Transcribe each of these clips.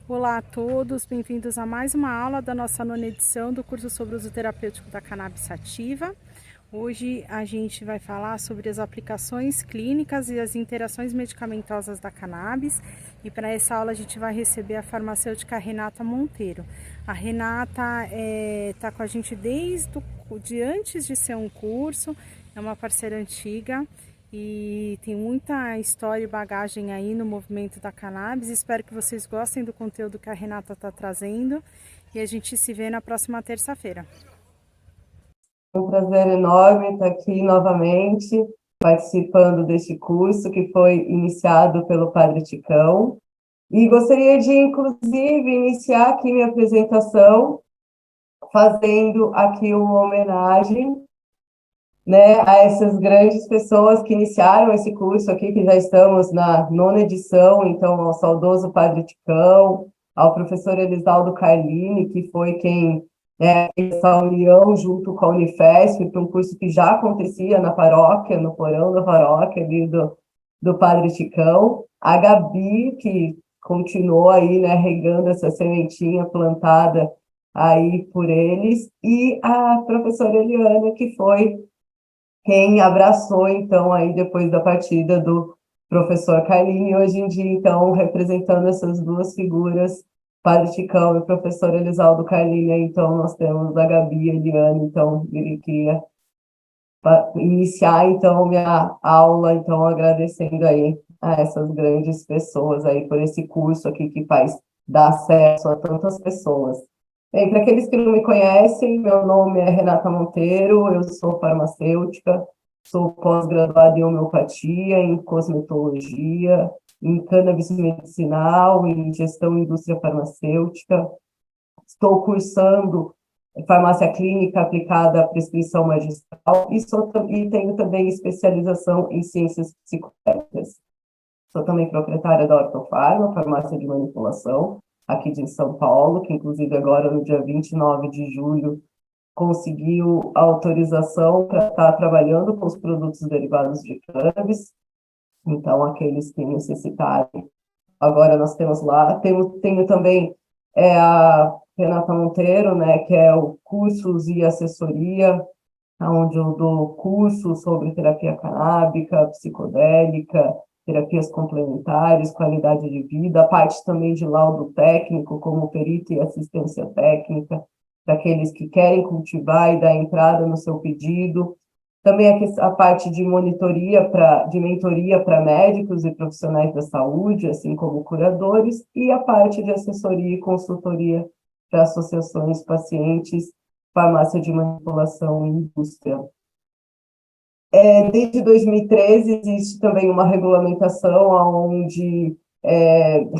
Olá a todos, bem-vindos a mais uma aula da nossa nona edição do curso sobre o uso terapêutico da cannabis sativa. Hoje a gente vai falar sobre as aplicações clínicas e as interações medicamentosas da cannabis, e para essa aula a gente vai receber a farmacêutica Renata Monteiro. A Renata está com a gente desde antes de ser um curso, é uma parceira antiga e tem muita história e bagagem aí no movimento da cannabis. Espero que vocês gostem do conteúdo que a Renata está trazendo e a gente se vê na próxima terça-feira. É um prazer enorme estar aqui novamente, participando deste curso que foi iniciado pelo Padre Ticão. E gostaria de, inclusive, iniciar aqui minha apresentação fazendo aqui uma homenagem, né, a essas grandes pessoas que iniciaram esse curso aqui, que já estamos na nona edição, então ao saudoso Padre Ticão, ao professor Elisaldo Carlini, que foi quem fez essa união junto com a Unifesp, para um curso que já acontecia na paróquia, no porão da paróquia ali do Padre Ticão, a Gabi, que continuou aí, né, regando essa sementinha plantada aí por eles, e a professora Eliana, que foi quem abraçou, então, aí depois da partida do professor Carlini, hoje em dia, então, representando essas duas figuras, Padre Ticão e o professor Elisaldo Carlini, então, nós temos a Gabi e a Eliane, então, ele queria iniciar, então, minha aula, então, agradecendo aí a essas grandes pessoas aí por esse curso aqui que faz dar acesso a tantas pessoas. Bem, para aqueles que não me conhecem, meu nome é Renata Monteiro, eu sou farmacêutica, sou pós-graduada em homeopatia, em cosmetologia, em cannabis medicinal, em gestão e indústria farmacêutica. Estou cursando farmácia clínica aplicada à prescrição magistral e tenho também especialização em ciências psicotécnicas. Sou também proprietária da Ortofarma, farmácia de manipulação, aqui de São Paulo, que inclusive agora no dia 29 de julho conseguiu a autorização para estar trabalhando com os produtos derivados de cannabis. Então, aqueles que necessitarem. Agora nós temos lá, tenho também a Renata Monteiro, né, que é o cursos e assessoria, onde eu dou cursos sobre terapia canábica, psicodélica, terapias complementares, qualidade de vida, a parte também de laudo técnico, como perito e assistência técnica, para aqueles que querem cultivar e dar entrada no seu pedido. Também a parte de de mentoria para médicos e profissionais da saúde, assim como curadores, e a parte de assessoria e consultoria para associações, pacientes, farmácia de manipulação e indústria. Desde 2013 existe também uma regulamentação onde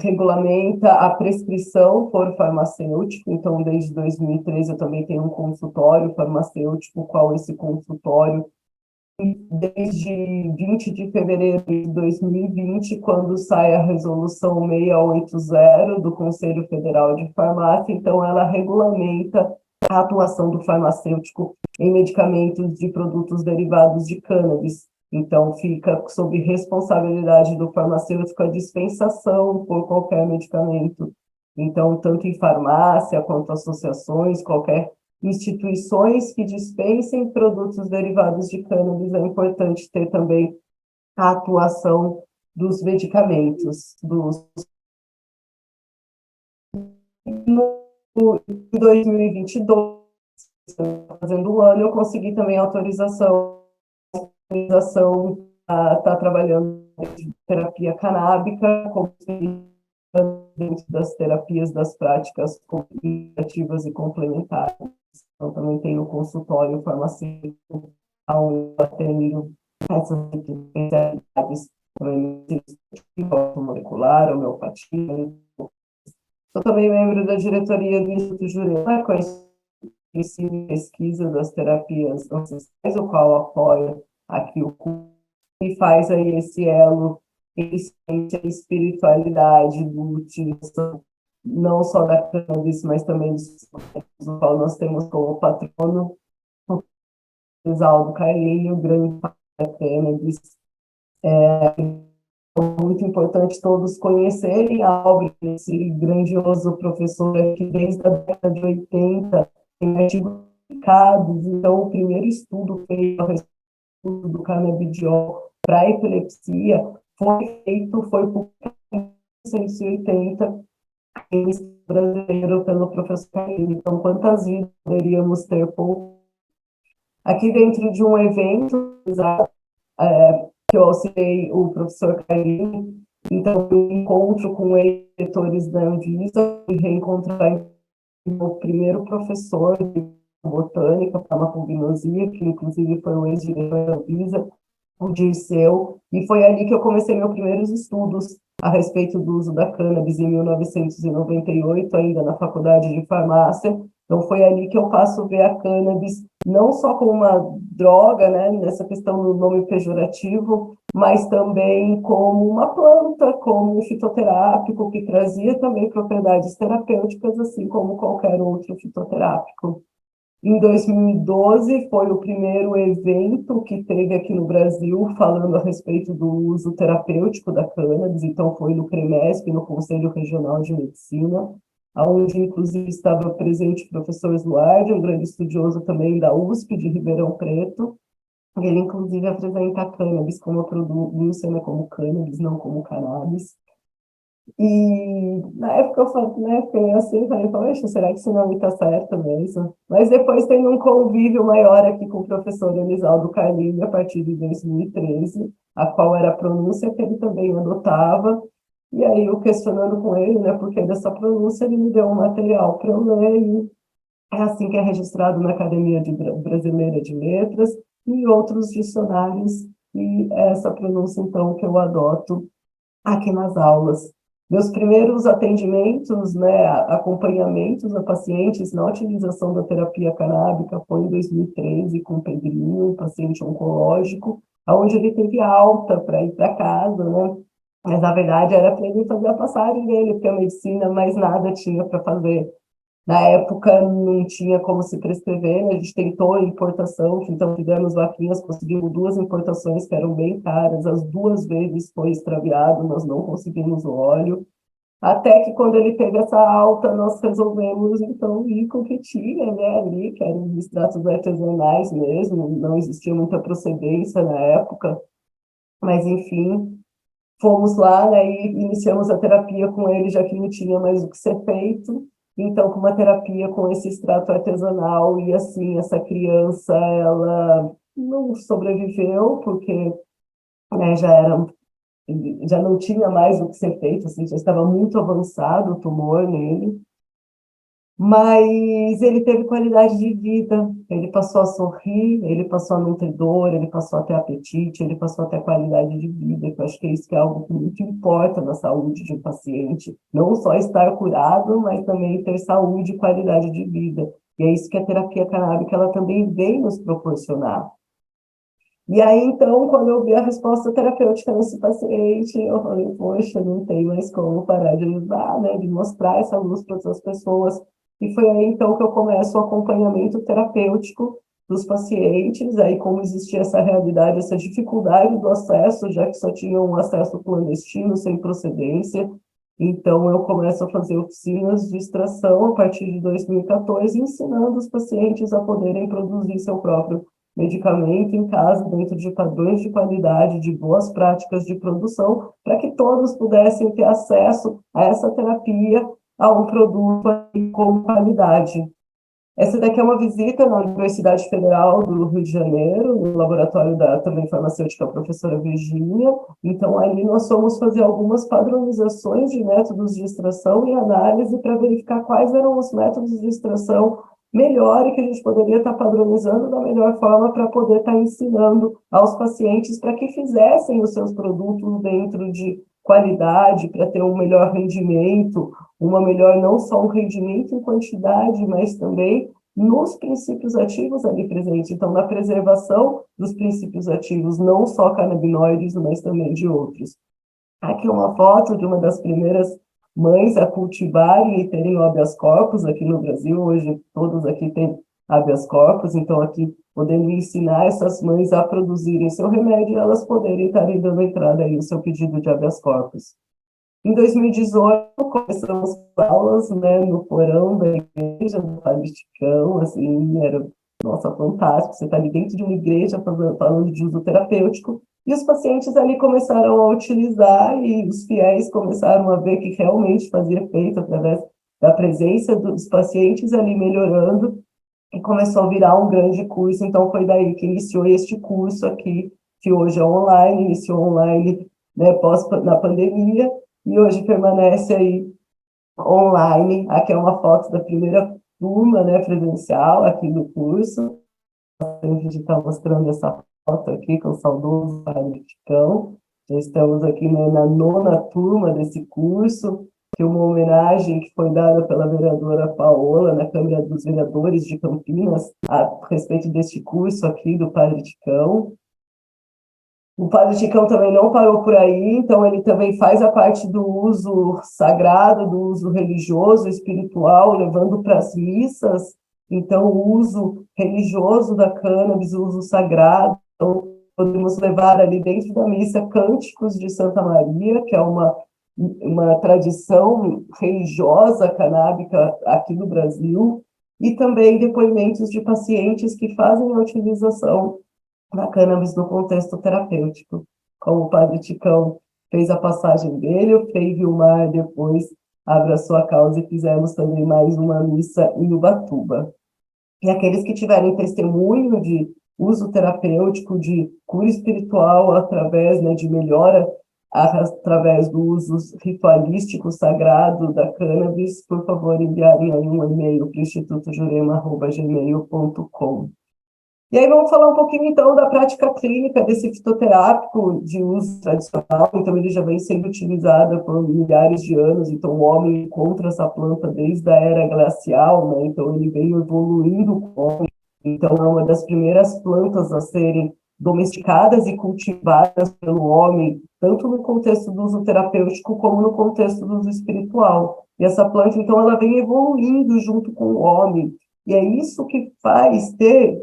regulamenta a prescrição por farmacêutico, então desde 2013 eu também tenho um consultório farmacêutico, qual esse consultório, desde 20 de fevereiro de 2020, quando sai a resolução 680 do Conselho Federal de Farmácia, então ela regulamenta a atuação do farmacêutico em medicamentos de produtos derivados de cannabis. Então, fica sob responsabilidade do farmacêutico a dispensação por qualquer medicamento. Então, tanto em farmácia quanto associações, qualquer instituições que dispensem produtos derivados de cannabis, é importante ter também a atuação dos medicamentos. Em 2022, fazendo o ano, eu consegui também autorização a estar trabalhando em terapia canábica, como dentro das terapias das práticas comunicativas e complementares. Então, também tenho consultório farmacêutico onde eu atendo essas especialidades molecular, homeopatia. Eu também membro da diretoria do Instituto Jurema, com ensino e pesquisa das terapias ancestrais, o qual apoia aqui o curso e faz aí esse elo entre ciência e espiritualidade, do utilização não só da cannabis, mas também dos o qual nós temos como patrono o Esaldo Carlinho, o grande pai da cannabis. É muito importante todos conhecerem a obra desse grandioso professor que desde a década de 80 tem artigos publicados. Então, o primeiro estudo feito a respeito do canabidiol para epilepsia foi publicado em 1980 em brasileiro pelo professor Carlinhos. Então, quantas vidas poderíamos ter por aqui dentro de um evento que eu auxiliei o professor Carlinhos. Então, eu encontro com ex-diretores da Anvisa e reencontrar o primeiro professor de botânica, farmacognosia, que inclusive foi o ex-diretor da Anvisa, o Dirceu, e foi ali que eu comecei meus primeiros estudos a respeito do uso da cannabis em 1998, ainda na faculdade de farmácia. Então foi ali que eu passo a ver a cannabis não só como uma droga, né, nessa questão do nome pejorativo, mas também como uma planta, como um fitoterápico que trazia também propriedades terapêuticas, assim como qualquer outro fitoterápico. Em 2012 foi o primeiro evento que teve aqui no Brasil falando a respeito do uso terapêutico da cannabis, então foi no CREMESP, no Conselho Regional de Medicina, onde inclusive estava presente o professor Zuardi, um grande estudioso também da USP de Ribeirão Preto. Ele inclusive apresenta a cannabis como produto, como cannabis, não como cannabis. E na época eu falei, né, fiquei assim, falei, poxa, será que esse nome está certo mesmo? Mas depois tem um convívio maior aqui com o professor Elisaldo Carlinho, a partir de 2013, a qual era a pronúncia que ele também adotava, e aí eu questionando com ele, né, porque dessa pronúncia ele me deu um material para eu ler, e é assim que é registrado na Academia Brasileira de Letras e em outros dicionários, e é essa pronúncia, então, que eu adoto aqui nas aulas. Meus primeiros atendimentos, né, acompanhamentos a pacientes na utilização da terapia canábica foi em 2013 com o Pedrinho, um paciente oncológico, onde ele teve alta para ir para casa, né? Mas na verdade era para ele fazer a passagem dele, porque a medicina mais nada tinha para fazer. Na época não tinha como se prescrever, né? A gente tentou a importação, então fizemos vaquinhas, conseguimos 2 importações que eram bem caras, as 2 vezes foi extraviado, nós não conseguimos o óleo, até que quando ele teve essa alta, nós resolvemos então ir com o que tinha, né, ali, que eram os extratos artesanais mesmo, não existia muita procedência na época, mas enfim, fomos lá, né, e iniciamos a terapia com ele, já que não tinha mais o que ser feito. Então, com uma terapia com esse extrato artesanal, e assim, essa criança, ela não sobreviveu, porque, né, já não tinha mais o que ser feito, assim, já estava muito avançado o tumor nele, mas ele teve qualidade de vida, ele passou a sorrir, ele passou a não ter dor, ele passou a ter apetite, ele passou a ter qualidade de vida, que eu acho que isso que é algo que muito importa na saúde de um paciente, não só estar curado, mas também ter saúde e qualidade de vida. E é isso que a terapia canábica ela também vem nos proporcionar. E aí, então, quando eu vi a resposta terapêutica nesse paciente, eu falei, poxa, não tem mais como parar de ajudar, né, de mostrar essa luz para outras pessoas. E foi aí, então, que eu começo o acompanhamento terapêutico dos pacientes, aí como existia essa realidade, essa dificuldade do acesso, já que só tinha um acesso clandestino, sem procedência. Então, eu começo a fazer oficinas de extração a partir de 2014, ensinando os pacientes a poderem produzir seu próprio medicamento em casa, dentro de padrões de qualidade, de boas práticas de produção, para que todos pudessem ter acesso a essa terapia, a um produto com qualidade. Essa daqui é uma visita na Universidade Federal do Rio de Janeiro, no laboratório da também farmacêutica professora Virgínia. Então, ali nós fomos fazer algumas padronizações de métodos de extração e análise para verificar quais eram os métodos de extração melhor e que a gente poderia estar padronizando da melhor forma para poder estar ensinando aos pacientes para que fizessem os seus produtos dentro de qualidade, para ter um melhor rendimento, uma melhor, não só um rendimento em quantidade, mas também nos princípios ativos ali presentes. Então, na preservação dos princípios ativos, não só canabinoides, mas também de outros. Aqui uma foto de uma das primeiras mães a cultivarem e terem habeas corpus aqui no Brasil. Hoje todos aqui têm habeas corpus, então aqui podendo ensinar essas mães a produzirem seu remédio e elas poderem estar dando entrada aí no seu pedido de habeas corpus. Em 2018, começamos aulas, né, no porão da igreja do Padre Ticão, assim, era, nossa, fantástico, você está ali dentro de uma igreja falando de uso terapêutico, e os pacientes ali começaram a utilizar, e os fiéis começaram a ver que realmente fazia efeito através da presença dos pacientes ali melhorando, e começou a virar um grande curso, então foi daí que iniciou este curso aqui, que hoje é online, iniciou online, né, na pandemia, e hoje permanece aí online. Aqui é uma foto da primeira turma, né, presencial aqui do curso. A gente está mostrando essa foto aqui com o saudoso Padre Ticão. Já estamos aqui, né, na 9ª turma desse curso, que é uma homenagem que foi dada pela vereadora Paola na Câmara dos Vereadores de Campinas a respeito deste curso aqui do Padre Ticão. O Padre Ticão também não parou por aí, então ele também faz a parte do uso sagrado, do uso religioso, espiritual, levando para as missas, então o uso religioso da cannabis, o uso sagrado, então podemos levar ali dentro da missa cânticos de Santa Maria, que é uma tradição religiosa canábica aqui no Brasil, e também depoimentos de pacientes que fazem a utilização da cannabis no contexto terapêutico, como o Padre Ticão fez a passagem dele, o Frei Vilmar depois abraçou a causa e fizemos também mais uma missa em Ubatuba. E aqueles que tiverem testemunho de uso terapêutico, de cura espiritual através, né, de melhora através do uso ritualístico sagrado da cannabis, por favor, enviarem aí um e-mail para institutojurema@gmail.com. E aí vamos falar um pouquinho, então, da prática clínica desse fitoterápico de uso tradicional. Então, ele já vem sendo utilizado por milhares de anos. Então, o homem encontra essa planta desde a era glacial, né? Então, ele veio evoluindo com o homem. Então, é uma das primeiras plantas a serem domesticadas e cultivadas pelo homem, tanto no contexto do uso terapêutico como no contexto do uso espiritual. E essa planta, então, ela vem evoluindo junto com o homem. E é isso que faz ter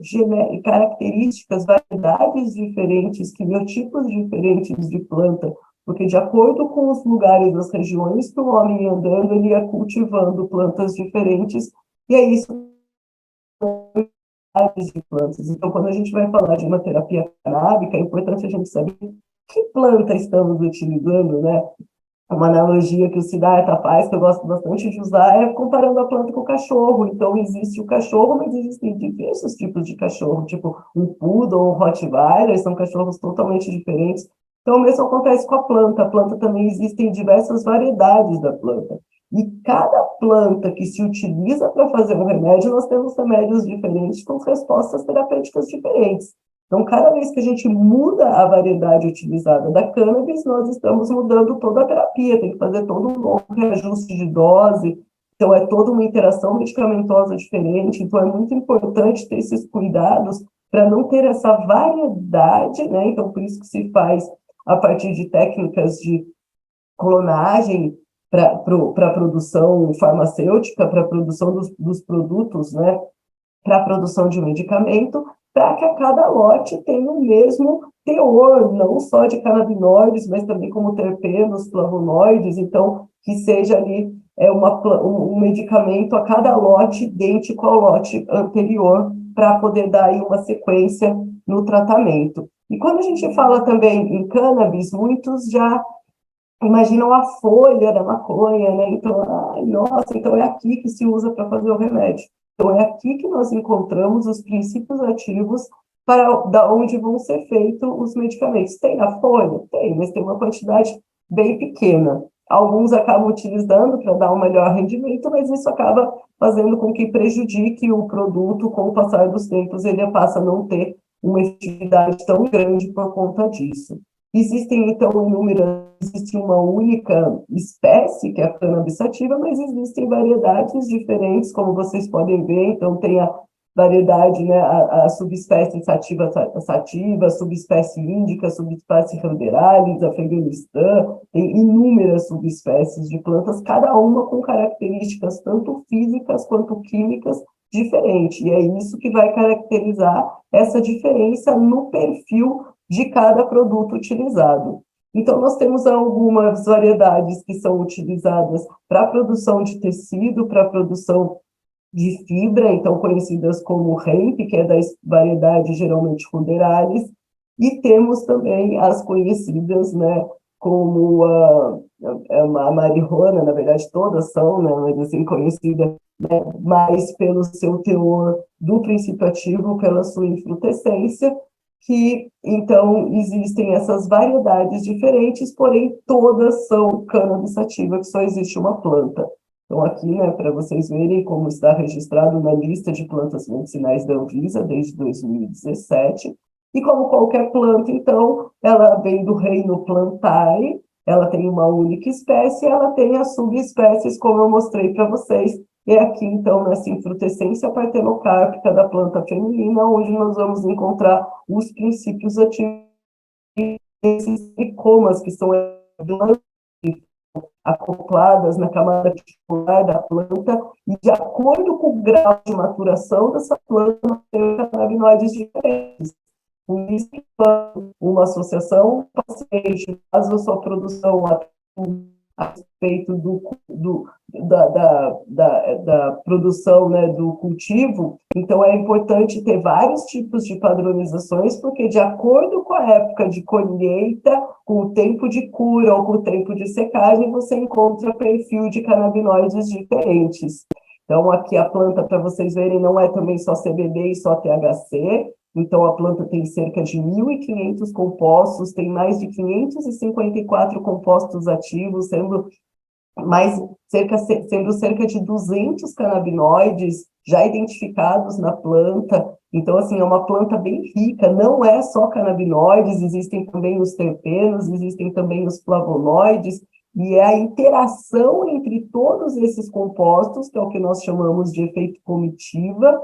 características, variedades diferentes, biotipos diferentes de planta, porque de acordo com os lugares, as regiões que o homem ia andando, ele ia cultivando plantas diferentes, e é isso de plantas. Então, quando a gente vai falar de uma terapia canábica, é importante a gente saber que planta estamos utilizando, né? Uma analogia que o Siddhartha faz, que eu gosto bastante de usar, é comparando a planta com o cachorro. Então, existe o cachorro, mas existem diversos tipos de cachorro, tipo um poodle, um rottweiler, são cachorros totalmente diferentes. Então, o mesmo acontece com a planta. A planta também existem diversas variedades da planta. E cada planta que se utiliza para fazer um remédio, nós temos remédios diferentes com respostas terapêuticas diferentes. Então, cada vez que a gente muda a variedade utilizada da cannabis, nós estamos mudando toda a terapia, tem que fazer todo um novo reajuste de dose, então é toda uma interação medicamentosa diferente, então é muito importante ter esses cuidados para não ter essa variedade, né? Então, por isso que se faz a partir de técnicas de clonagem para a produção farmacêutica, para a produção dos produtos, né? Para a produção de medicamento, para que a cada lote tenha o mesmo teor, não só de canabinoides, mas também como terpenos, flavonoides, então que seja ali um medicamento a cada lote idêntico ao lote anterior, para poder dar aí uma sequência no tratamento. E quando a gente fala também em cannabis, muitos já imaginam a folha da maconha, né? Então, ai, nossa, então é aqui que se usa para fazer o remédio. Então, é aqui que nós encontramos os princípios ativos para da onde vão ser feitos os medicamentos. Tem na folha? Tem, mas tem uma quantidade bem pequena. alguns acabam utilizando para dar um melhor rendimento, mas isso acaba fazendo com que prejudique o produto. Com o passar dos tempos, ele passa a não ter uma efetividade tão grande por conta disso. Existem, então, existe uma única espécie, que é a cannabis sativa, mas existem variedades diferentes, como vocês podem ver. Então, tem a variedade, né, a subespécie sativa, a subespécie índica, a subespécie ruderalis, Afeganistã, tem inúmeras subespécies de plantas, cada uma com características tanto físicas quanto químicas diferentes, e é isso que vai caracterizar essa diferença no perfil de cada produto utilizado. Então, nós temos algumas variedades que são utilizadas para a produção de tecido, para a produção de fibra, então conhecidas como hemp, que é da variedade geralmente ruderalis, e temos também as conhecidas, né, como a marihuana. Na verdade todas são, né, mas assim, conhecida, né, mais pelo seu teor do princípio ativo, pela sua infrutescência, que então existem essas variedades diferentes, porém todas são cannabis sativa, que só existe uma planta. Então, aqui, né, para vocês verem como está registrado na lista de plantas medicinais da Anvisa desde 2017, e como qualquer planta, então, ela vem do reino Plantae, ela tem uma única espécie, ela tem as subespécies, como eu mostrei para vocês, e aqui, então, nessa infrutescência partenocárpica da planta feminina, onde nós vamos encontrar os princípios ativos desses tricomas, que são glândulas acopladas na camada tisular da planta, e de acordo com o grau de maturação dessa planta, tem canabinoides diferentes. Por isso, uma associação, o paciente faz a sua produção a respeito da produção, né, do cultivo. Então, é importante ter vários tipos de padronizações, porque de acordo com a época de colheita, com o tempo de cura ou com o tempo de secagem, você encontra perfil de canabinoides diferentes. Então, aqui a planta, para vocês verem, não é também só CBD e só THC. Então, a planta tem cerca de 1.500 compostos, tem mais de 554 compostos ativos, sendo cerca de 200 canabinoides já identificados na planta. Então, assim, é uma planta bem rica, não é só canabinoides, existem também os terpenos, existem também os flavonoides, e é a interação entre todos esses compostos, que é o que nós chamamos de efeito comitiva,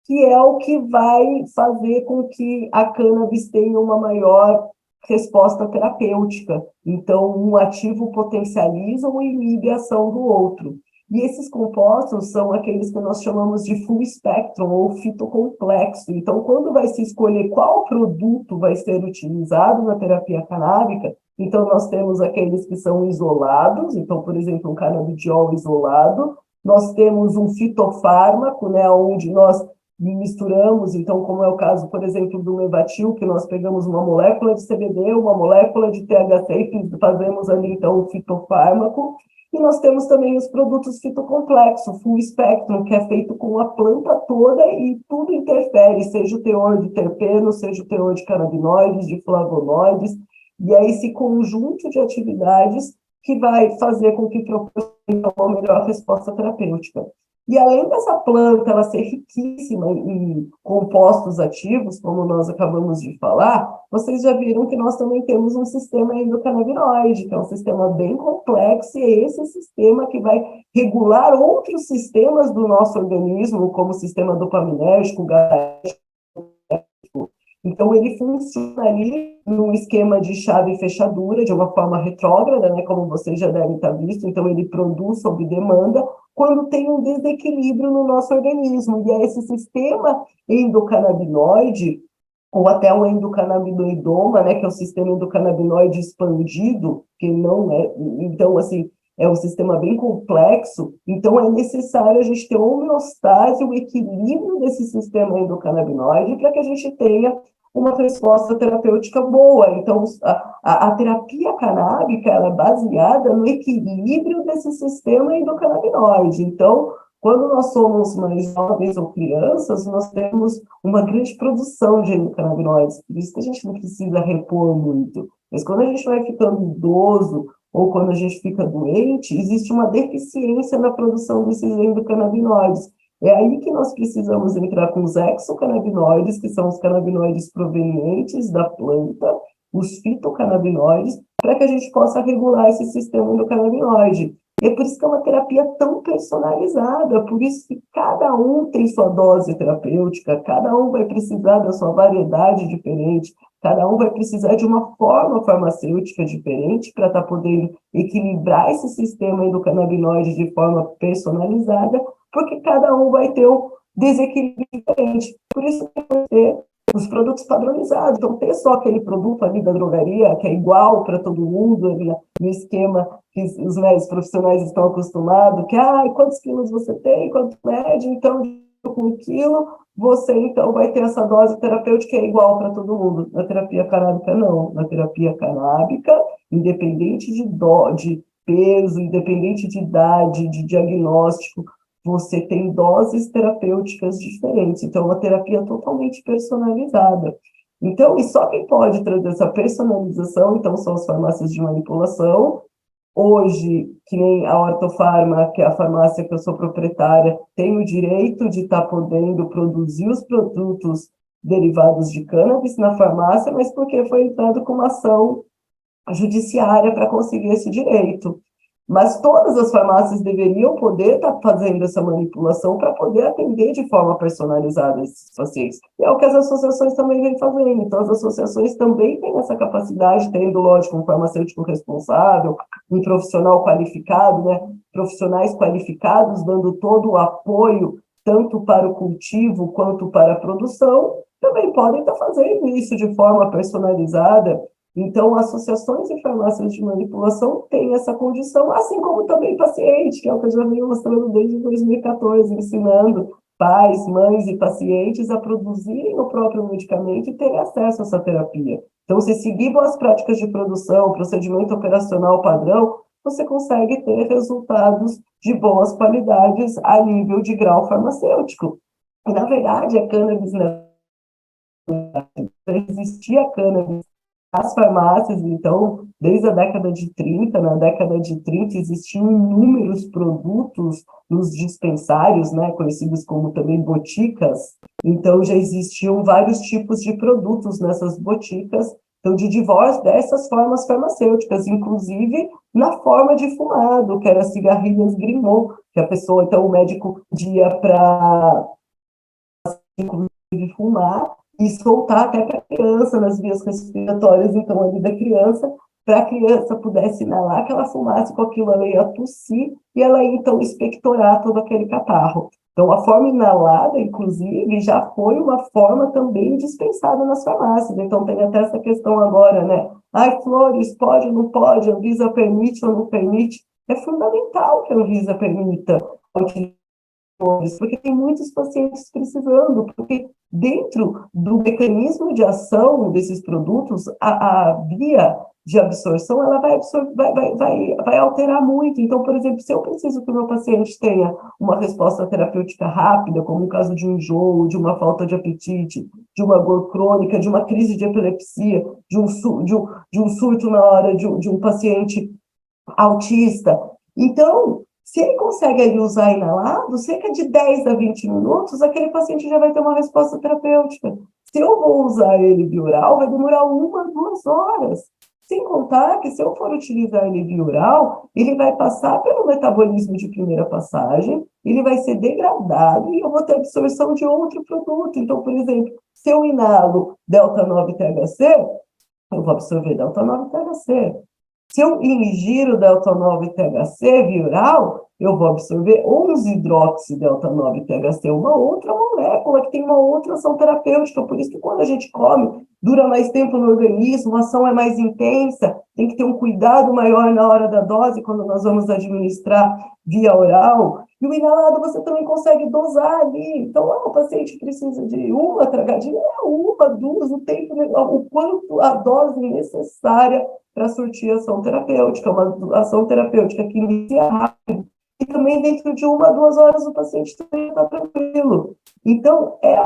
que é o que vai fazer com que a cannabis tenha uma maior resposta terapêutica. Então, um ativo potencializa ou inibe a ação do outro. E esses compostos são aqueles que nós chamamos de full spectrum ou fitocomplexo. Então, quando vai se escolher qual produto vai ser utilizado na terapia canábica, então nós temos aqueles que são isolados, então, por exemplo, um canabidiol isolado, nós temos um fitofármaco, né, onde nós misturamos, então, como é o caso, por exemplo, do Mevatil, que nós pegamos uma molécula de CBD, uma molécula de THC e fazemos ali, então, o fitofármaco. E nós temos também os produtos fitocomplexo, full spectrum, que é feito com a planta toda e tudo interfere, seja o teor de terpeno, seja o teor de canabinoides, de flavonoides, e é esse conjunto de atividades que vai fazer com que proporcione uma melhor resposta terapêutica. E além dessa planta ela ser riquíssima em compostos ativos, como nós acabamos de falar, vocês já viram que nós também temos um sistema endocannabinoide, que é um sistema bem complexo, e é esse sistema que vai regular outros sistemas do nosso organismo, como o sistema dopaminérgico, galético. Então, ele funciona ali num esquema de chave e fechadura, de uma forma retrógrada, né, como vocês já devem estar visto. Então, ele produz sob demanda quando tem um desequilíbrio no nosso organismo. E é esse sistema endocannabinoide, ou até o endocannabinoidoma, né, que é o sistema endocannabinoide expandido, que não é... Então, assim, é um sistema bem complexo, então é necessário a gente ter uma homeostase, o equilíbrio desse sistema endocannabinoide para que a gente tenha uma resposta terapêutica boa. Então, a terapia canábica ela é baseada no equilíbrio desse sistema endocannabinoide. Então, quando nós somos mais jovens ou crianças, nós temos uma grande produção de endocannabinoides, por isso que a gente não precisa repor muito. Mas quando a gente vai ficando idoso, ou quando a gente fica doente, existe uma deficiência na produção desses endocannabinoides. É aí que nós precisamos entrar com os exocannabinoides, que são os canabinoides provenientes da planta, os fitocannabinoides, para que a gente possa regular esse sistema endocannabinoide. E é por isso que é uma terapia tão personalizada, por isso que cada um tem sua dose terapêutica, cada um vai precisar da sua variedade diferente, cada um vai precisar de uma forma farmacêutica diferente para estar podendo equilibrar esse sistema endocannabinoide de forma personalizada, porque cada um vai ter um desequilíbrio diferente. Por isso que vai ter os produtos padronizados. Então, ter só aquele produto ali da drogaria, que é igual para todo mundo, ali, no esquema que os médicos profissionais estão acostumados, que, quantos quilos você tem, quanto mede, então, com um quilo, você, então, vai ter essa dose terapêutica que é igual para todo mundo. Na terapia canábica, não. Na terapia canábica, independente de peso, independente de idade, de diagnóstico, você tem doses terapêuticas diferentes. Então, é uma terapia totalmente personalizada. Então, e só quem pode trazer essa personalização, então, são as farmácias de manipulação. Hoje, que nem a Ortofarma, que é a farmácia que eu sou proprietária, tem o direito de estar podendo produzir os produtos derivados de cannabis na farmácia, mas porque foi entrado com uma ação judiciária para conseguir esse direito. Mas todas as farmácias deveriam poder estar fazendo essa manipulação para poder atender de forma personalizada esses pacientes. E é o que as associações também vêm fazendo. Então, as associações também têm essa capacidade, tendo, lógico, um farmacêutico responsável, um profissional qualificado, né? Profissionais qualificados dando todo o apoio, tanto para o cultivo quanto para a produção, também podem estar fazendo isso de forma personalizada. Então, associações e farmácias de manipulação têm essa condição, assim como também paciente, que é o que eu já venho mostrando desde 2014, ensinando pais, mães e pacientes a produzirem o próprio medicamento e terem acesso a essa terapia. Então, se seguir boas práticas de produção, procedimento operacional padrão, você consegue ter resultados de boas qualidades a nível de grau farmacêutico. E, na verdade, a cannabis, né? Existia cannabis as farmácias, então, desde a década de 30, na década de 30 existiam inúmeros produtos nos dispensários, né, conhecidos como também boticas, então já existiam vários tipos de produtos nessas boticas, então de diversas formas farmacêuticas, inclusive na forma de fumado, que era cigarrilhas Grimaud, que a pessoa, então o médico ia para inclusive fumar, e soltar até para a criança nas vias respiratórias, então, ali da criança, para a criança pudesse inalar que ela fumasse com aquilo, ela ia tossir, e ela ia, então, expectorar todo aquele catarro. Então, a forma inalada, inclusive, já foi uma forma também dispensada nas farmácias. Então, tem até essa questão agora, né? Flores, pode ou não pode? A Anvisa permite ou não permite? É fundamental que a Anvisa permita porque tem muitos pacientes precisando, porque dentro do mecanismo de ação desses produtos, a via de absorção, ela vai alterar muito. Então, por exemplo, se eu preciso que o meu paciente tenha uma resposta terapêutica rápida, como o caso de um enjoo, de uma falta de apetite, de uma dor crônica, de uma crise de epilepsia, de um surto na hora de um paciente autista, então, se ele consegue ali usar inalado, cerca de 10 a 20 minutos, aquele paciente já vai ter uma resposta terapêutica. Se eu vou usar ele via oral, vai demorar 1 a 2 horas. Sem contar que se eu for utilizar ele via oral, ele vai passar pelo metabolismo de primeira passagem, ele vai ser degradado e eu vou ter absorção de outro produto. Então, por exemplo, se eu inalo delta-9-THC, eu vou absorver delta-9-THC. Se eu ingiro delta-9-THC via oral, eu vou absorver 11-hidroxidelta-9-THC, uma outra molécula que tem uma outra ação terapêutica. Por isso que quando a gente come, dura mais tempo no organismo, a ação é mais intensa, tem que ter um cuidado maior na hora da dose, quando nós vamos administrar via oral. E o inalado você também consegue dosar ali. Então, o paciente precisa de uma tragadinha, uma, duas, o tempo, o quanto a dose necessária para surtir ação terapêutica, uma ação terapêutica que inicia rápido e também dentro de 1 a 2 horas o paciente também está tranquilo. Então, é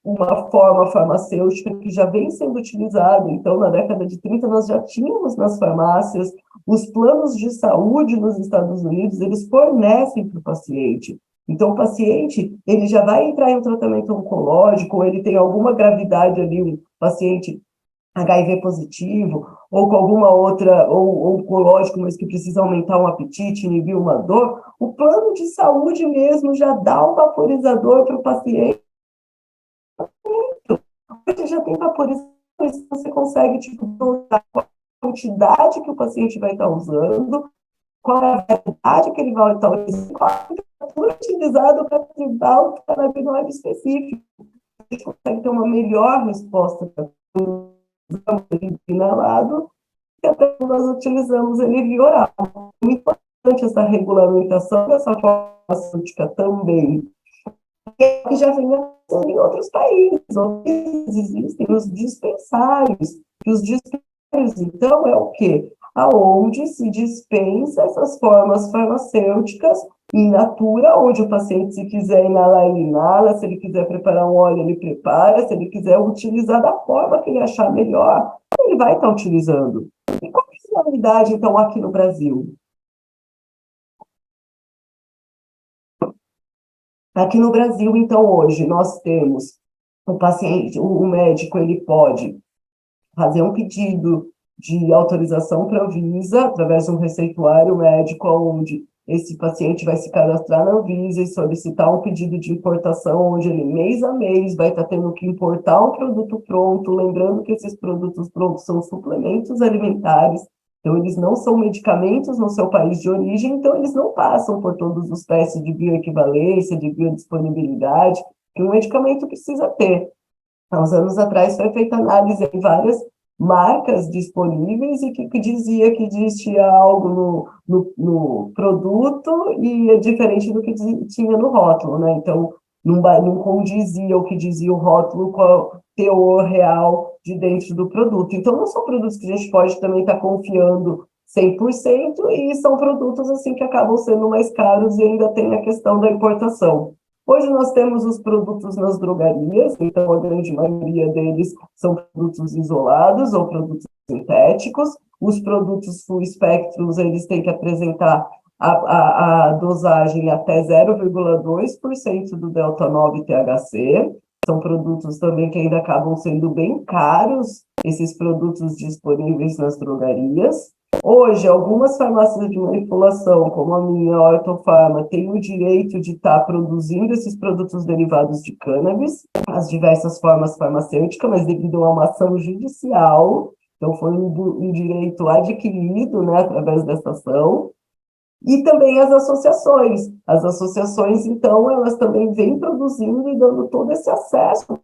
uma forma farmacêutica que já vem sendo utilizada. Então, na década de 30, nós já tínhamos nas farmácias, os planos de saúde nos Estados Unidos, eles fornecem para o paciente. Então, o paciente, ele já vai entrar em um tratamento oncológico, ou ele tem alguma gravidade ali, um paciente HIV positivo, ou com alguma outra, ou oncológico, mas que precisa aumentar um apetite, inibir uma dor, o plano de saúde mesmo já dá um vaporizador para o paciente. Você já tem vaporizador, você consegue tipo, usar a quantidade que o paciente vai estar usando, qual é a verdade que ele vai estar utilizando, qual é a temperatura utilizada para ativar o canabinoide específico. A gente consegue ter uma melhor resposta para o inalado, e até nós utilizamos ele via oral. É muito importante essa regulamentação dessa farmacêutica também, que já vem acontecendo em outros países. Existem os dispensários, e os dispensários, então, é o quê? Aonde se dispensa essas formas farmacêuticas in natura, onde o paciente, se quiser inalar, ele inala, se ele quiser preparar um óleo, ele prepara, se ele quiser utilizar da forma que ele achar melhor, ele vai estar utilizando. E qual é a realidade, então, aqui no Brasil? Aqui no Brasil, então, hoje, nós temos o paciente, o médico, ele pode fazer um pedido de autorização para a Anvisa, através de um receituário médico, onde esse paciente vai se cadastrar na Anvisa e solicitar um pedido de importação, onde ele, mês a mês, vai estar tendo que importar um produto pronto, lembrando que esses produtos prontos são suplementos alimentares, então eles não são medicamentos no seu país de origem, então eles não passam por todos os testes de bioequivalência, de biodisponibilidade, que um medicamento precisa ter. Há uns anos atrás foi feita análise em várias marcas disponíveis e que dizia que existia algo no produto e é diferente do que tinha no rótulo, né? Então, não condizia o que dizia o rótulo com o teor real de dentro do produto. Então, não são produtos que a gente pode também estar confiando 100% e são produtos assim que acabam sendo mais caros e ainda tem a questão da importação. Hoje nós temos os produtos nas drogarias, então a grande maioria deles são produtos isolados ou produtos sintéticos. Os produtos full spectrum, eles têm que apresentar a dosagem até 0,2% do delta-9 THC. São produtos também que ainda acabam sendo bem caros, esses produtos disponíveis nas drogarias. Hoje, algumas farmácias de manipulação, como a minha, a Ortofarma, têm o direito de estar produzindo esses produtos derivados de cannabis, as diversas formas farmacêuticas, mas devido a uma ação judicial, então foi um direito adquirido, né, através dessa ação. E também as associações. As associações, então, elas também vêm produzindo e dando todo esse acesso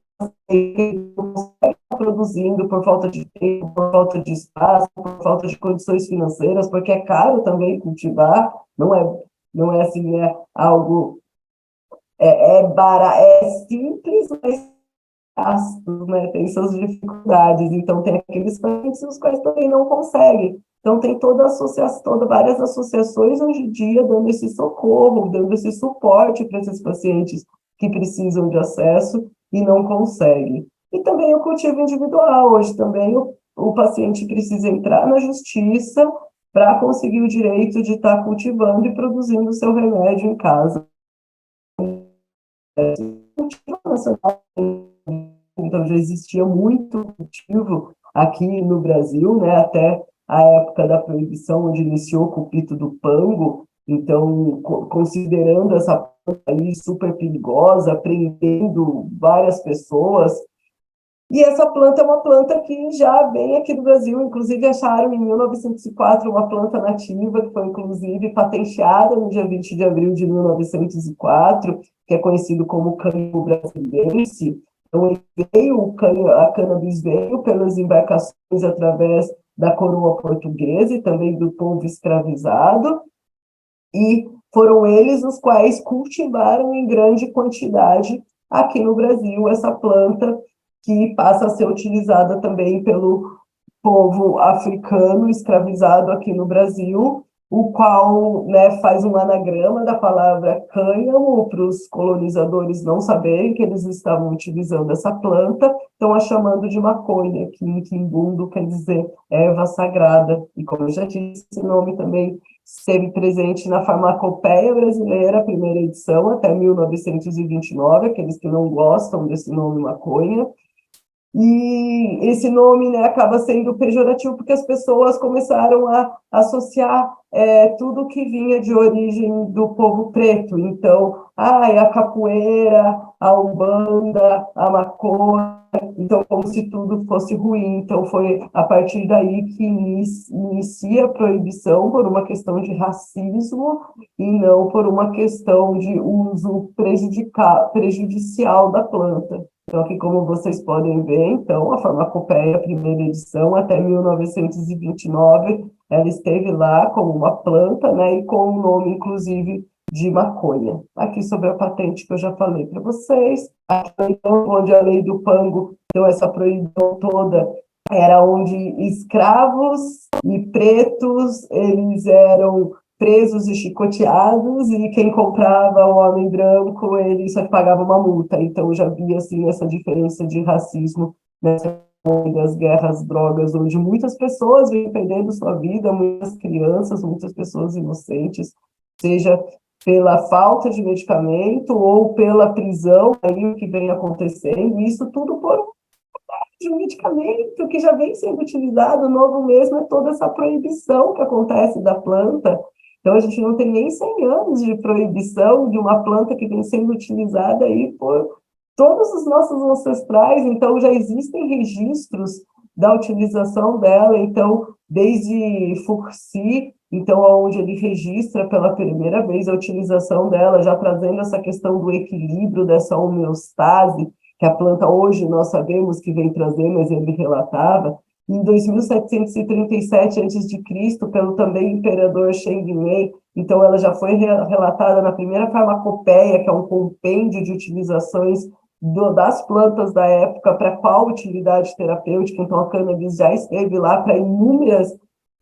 produzindo por falta de tempo, por falta de espaço, por falta de condições financeiras, porque é caro também cultivar, não é assim, né, algo é simples, mas gasto, né, tem suas dificuldades, então tem aqueles pacientes os quais também não conseguem. Então tem várias associações hoje em dia dando esse socorro, dando esse suporte para esses pacientes que precisam de acesso e não conseguem. E também o cultivo individual, hoje também o paciente precisa entrar na justiça para conseguir o direito de estar cultivando e produzindo o seu remédio em casa. Cultivo nacional, então já existia muito cultivo aqui no Brasil, né, até a época da proibição, onde iniciou com o pito do pango, então, considerando essa planta aí super perigosa, prendendo várias pessoas. E essa planta é uma planta que já vem aqui do Brasil, inclusive acharam em 1904 uma planta nativa, que foi inclusive patenteada no dia 20 de abril de 1904, que é conhecido como cânhamo brasileirense. Então, a cannabis veio pelas embarcações através da coroa portuguesa e também do povo escravizado, e foram eles os quais cultivaram em grande quantidade aqui no Brasil essa planta, que passa a ser utilizada também pelo povo africano escravizado aqui no Brasil, o qual, né, faz um anagrama da palavra cânhamo para os colonizadores não saberem que eles estavam utilizando essa planta, estão a chamando de maconha, que em quimbundo quer dizer erva sagrada. E como eu já disse, esse nome também esteve presente na Farmacopeia Brasileira, primeira edição, até 1929, aqueles que não gostam desse nome maconha. E esse nome, né, acaba sendo pejorativo porque as pessoas começaram a associar tudo que vinha de origem do povo preto. Então, a capoeira, a umbanda, a maconha, então como se tudo fosse ruim. Então foi a partir daí que inicia a proibição por uma questão de racismo e não por uma questão de uso prejudicial da planta. Então, aqui, como vocês podem ver, então, a Farmacopeia, primeira edição, até 1929, ela esteve lá como uma planta, né, e com o nome, inclusive, de maconha. Aqui sobre a patente que eu já falei para vocês, aqui, então, onde a lei do Pango, então, essa proibição toda, era onde escravos e pretos, eles eram presos e chicoteados, e quem comprava o homem branco, ele só pagava uma multa. Então, já havia, assim, essa diferença de racismo nessa das guerras, drogas, onde muitas pessoas vêm perdendo sua vida, muitas crianças, muitas pessoas inocentes, seja pela falta de medicamento ou pela prisão, aí o que vem acontecendo, isso tudo por de um medicamento que já vem sendo utilizado, o novo mesmo é toda essa proibição que acontece da planta. Então, a gente não tem nem 100 anos de proibição de uma planta que vem sendo utilizada aí por todos os nossos ancestrais. Então, já existem registros da utilização dela. Então, desde Foucault, então, onde ele registra pela primeira vez a utilização dela, já trazendo essa questão do equilíbrio, dessa homeostase, que a planta hoje nós sabemos que vem trazer, mas ele relatava, em 2737 a.C., pelo também imperador Cheng Wei. Então, ela já foi relatada na primeira farmacopeia, que é um compêndio de utilizações das plantas da época para qual utilidade terapêutica. Então, a cannabis já esteve lá para inúmeras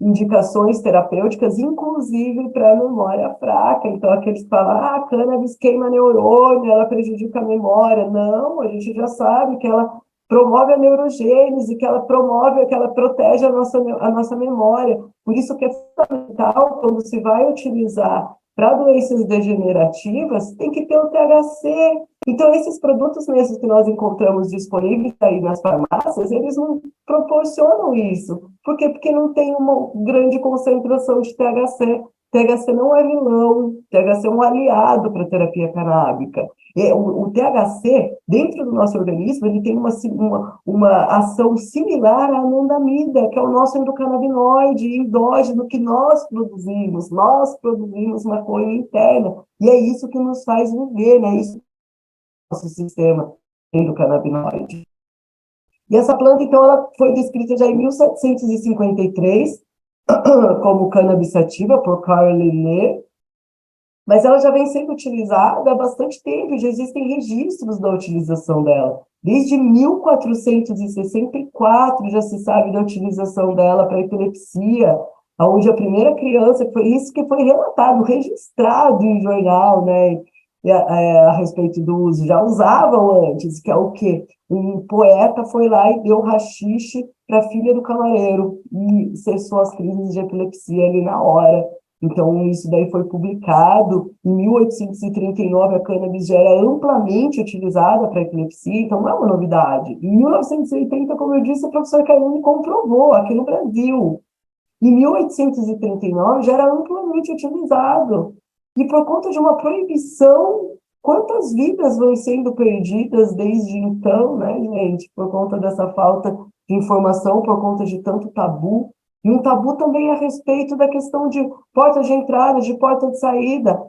indicações terapêuticas, inclusive para a memória fraca. Então, aqueles que falam, a cannabis queima neurônio, ela prejudica a memória. Não, a gente já sabe que ela promove a neurogênese, que ela promove, que ela protege a nossa memória. Por isso que é fundamental, quando se vai utilizar para doenças degenerativas, tem que ter o THC. Então, esses produtos mesmo que nós encontramos disponíveis aí nas farmácias, eles não proporcionam isso. Por quê? Porque não tem uma grande concentração de THC. THC não é vilão, THC é um aliado para a terapia canábica. O THC, dentro do nosso organismo, ele tem uma ação similar à anandamida, que é o nosso endocannabinoide endógeno que nós produzimos. Nós produzimos maconha interna, e é isso que nos faz viver, né? Isso é o nosso sistema endocannabinoide. E essa planta, então, ela foi descrita já em 1753 como cannabis sativa por Carl Linné, mas ela já vem sendo utilizada há bastante tempo, já existem registros da utilização dela. Desde 1464 já se sabe da utilização dela para epilepsia, onde a primeira criança, foi isso que foi relatado, registrado em jornal, né, a respeito do uso, já usavam antes, que é o quê? Um poeta foi lá e deu haxixe para a filha do camareiro e cessou as crises de epilepsia ali na hora. Então, isso daí foi publicado. Em 1839, a cannabis já era amplamente utilizada para epilepsia, então não é uma novidade. Em 1980, como eu disse, o professor Carini comprovou aqui no Brasil. Em 1839, já era amplamente utilizado. E por conta de uma proibição, quantas vidas vão sendo perdidas desde então, né, gente? Por conta dessa falta de informação, por conta de tanto tabu. E um tabu também a respeito da questão de porta de entrada, de porta de saída.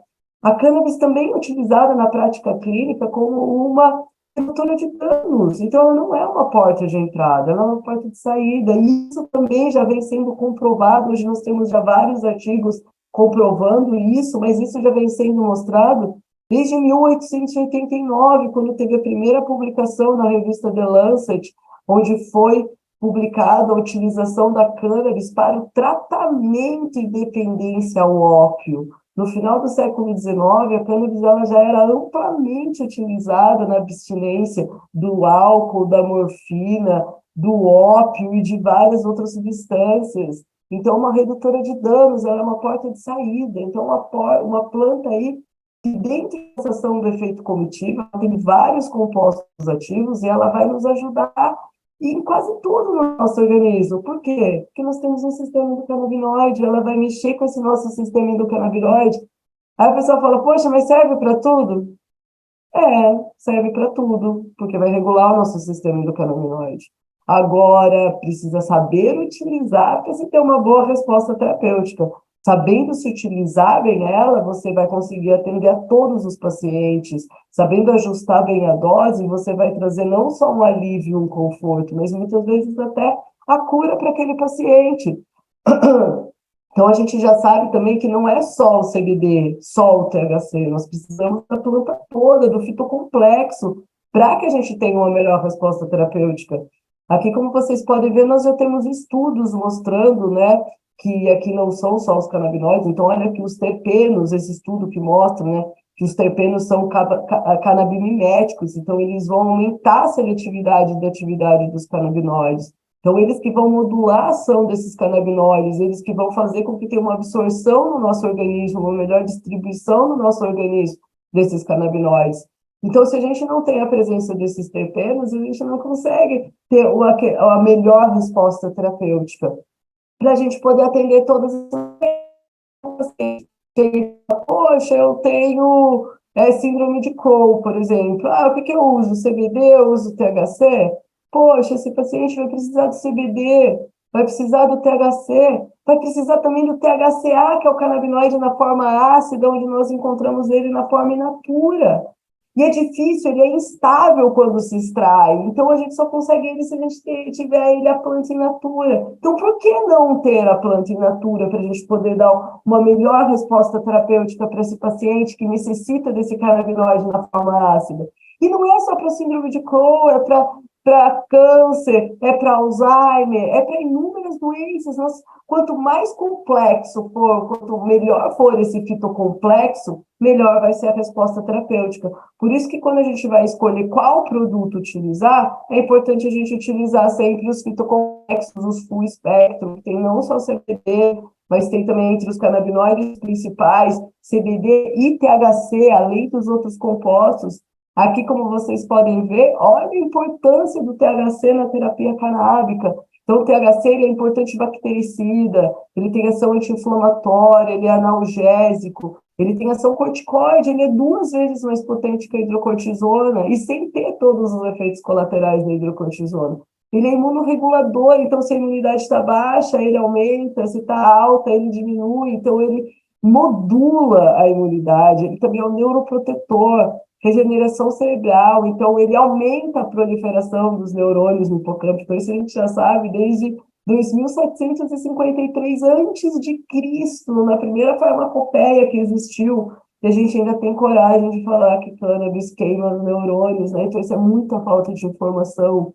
A cannabis também é utilizada na prática clínica como uma redutora de danos. Então, ela não é uma porta de entrada, ela é uma porta de saída. E isso também já vem sendo comprovado. Hoje nós temos já vários artigos comprovando isso, mas isso já vem sendo mostrado desde 1889, quando teve a primeira publicação na revista The Lancet, onde foi publicado a utilização da cannabis para o tratamento e dependência ao ópio. No final do século XIX, a cannabis ela já era amplamente utilizada na abstinência do álcool, da morfina, do ópio e de várias outras substâncias. Então, uma redutora de danos, ela é uma porta de saída. Então, uma planta aí que dentro dessa ação do efeito comitiva tem vários compostos ativos e ela vai nos ajudar em quase tudo no nosso organismo. Por quê? Porque nós temos um sistema endocannabinoide, ela vai mexer com esse nosso sistema endocannabinoide. Aí a pessoa fala, poxa, mas serve para tudo? Serve para tudo, porque vai regular o nosso sistema endocannabinoide. Agora, precisa saber utilizar para se ter uma boa resposta terapêutica. Sabendo se utilizar bem ela, você vai conseguir atender a todos os pacientes. Sabendo ajustar bem a dose, você vai trazer não só um alívio, um conforto, mas muitas vezes até a cura para aquele paciente. Então, a gente já sabe também que não é só o CBD, só o THC, nós precisamos da planta toda, do fitocomplexo, para que a gente tenha uma melhor resposta terapêutica. Aqui, como vocês podem ver, nós já temos estudos mostrando, né, que aqui não são só os canabinoides, então olha aqui os terpenos, esse estudo que mostra, né, que os terpenos são canabimiméticos, então eles vão aumentar a seletividade da atividade dos canabinoides. Então, eles que vão modular a ação desses canabinoides, eles que vão fazer com que tenha uma absorção no nosso organismo, uma melhor distribuição no nosso organismo desses canabinoides. Então, se a gente não tem a presença desses terpenos, a gente não consegue ter a melhor resposta terapêutica para a gente poder atender todas as pacientes. Poxa, eu tenho síndrome de Crohn, por exemplo. O que eu uso? CBD, eu uso THC? Poxa, esse paciente vai precisar do CBD, vai precisar do THC, vai precisar também do THCA, que é o canabinoide na forma ácida, onde nós encontramos ele na forma in natura. E é difícil, ele é instável quando se extrai. Então, a gente só consegue ele se a gente tiver ele a planta in natura. Então, por que não ter a planta in natura para a gente poder dar uma melhor resposta terapêutica para esse paciente que necessita desse canabinoide na forma ácida? E não é só para síndrome de Crohn, é para câncer, é para Alzheimer, é para inúmeras doenças. Quanto mais complexo for, quanto melhor for esse fitocomplexo, melhor vai ser a resposta terapêutica. Por isso que quando a gente vai escolher qual produto utilizar, é importante a gente utilizar sempre os fitocomplexos, os full spectrum, que tem não só CBD, mas tem também entre os canabinoides principais, CBD e THC, além dos outros compostos. Aqui, como vocês podem ver, olha a importância do THC na terapia canábica. Então, o THC ele é importante bactericida, ele tem ação anti-inflamatória, ele é analgésico, ele tem ação corticoide, ele é 2 vezes mais potente que a hidrocortisona, e sem ter todos os efeitos colaterais da hidrocortisona. Ele é imunorregulador, então se a imunidade está baixa, ele aumenta, se está alta, ele diminui, então ele modula a imunidade, ele também é um neuroprotetor, regeneração cerebral, então ele aumenta a proliferação dos neurônios no hipocampo, então isso a gente já sabe desde 2753 antes de Cristo, na primeira farmacopeia que existiu, e a gente ainda tem coragem de falar que cannabis queima os neurônios, né? Então isso é muita falta de informação.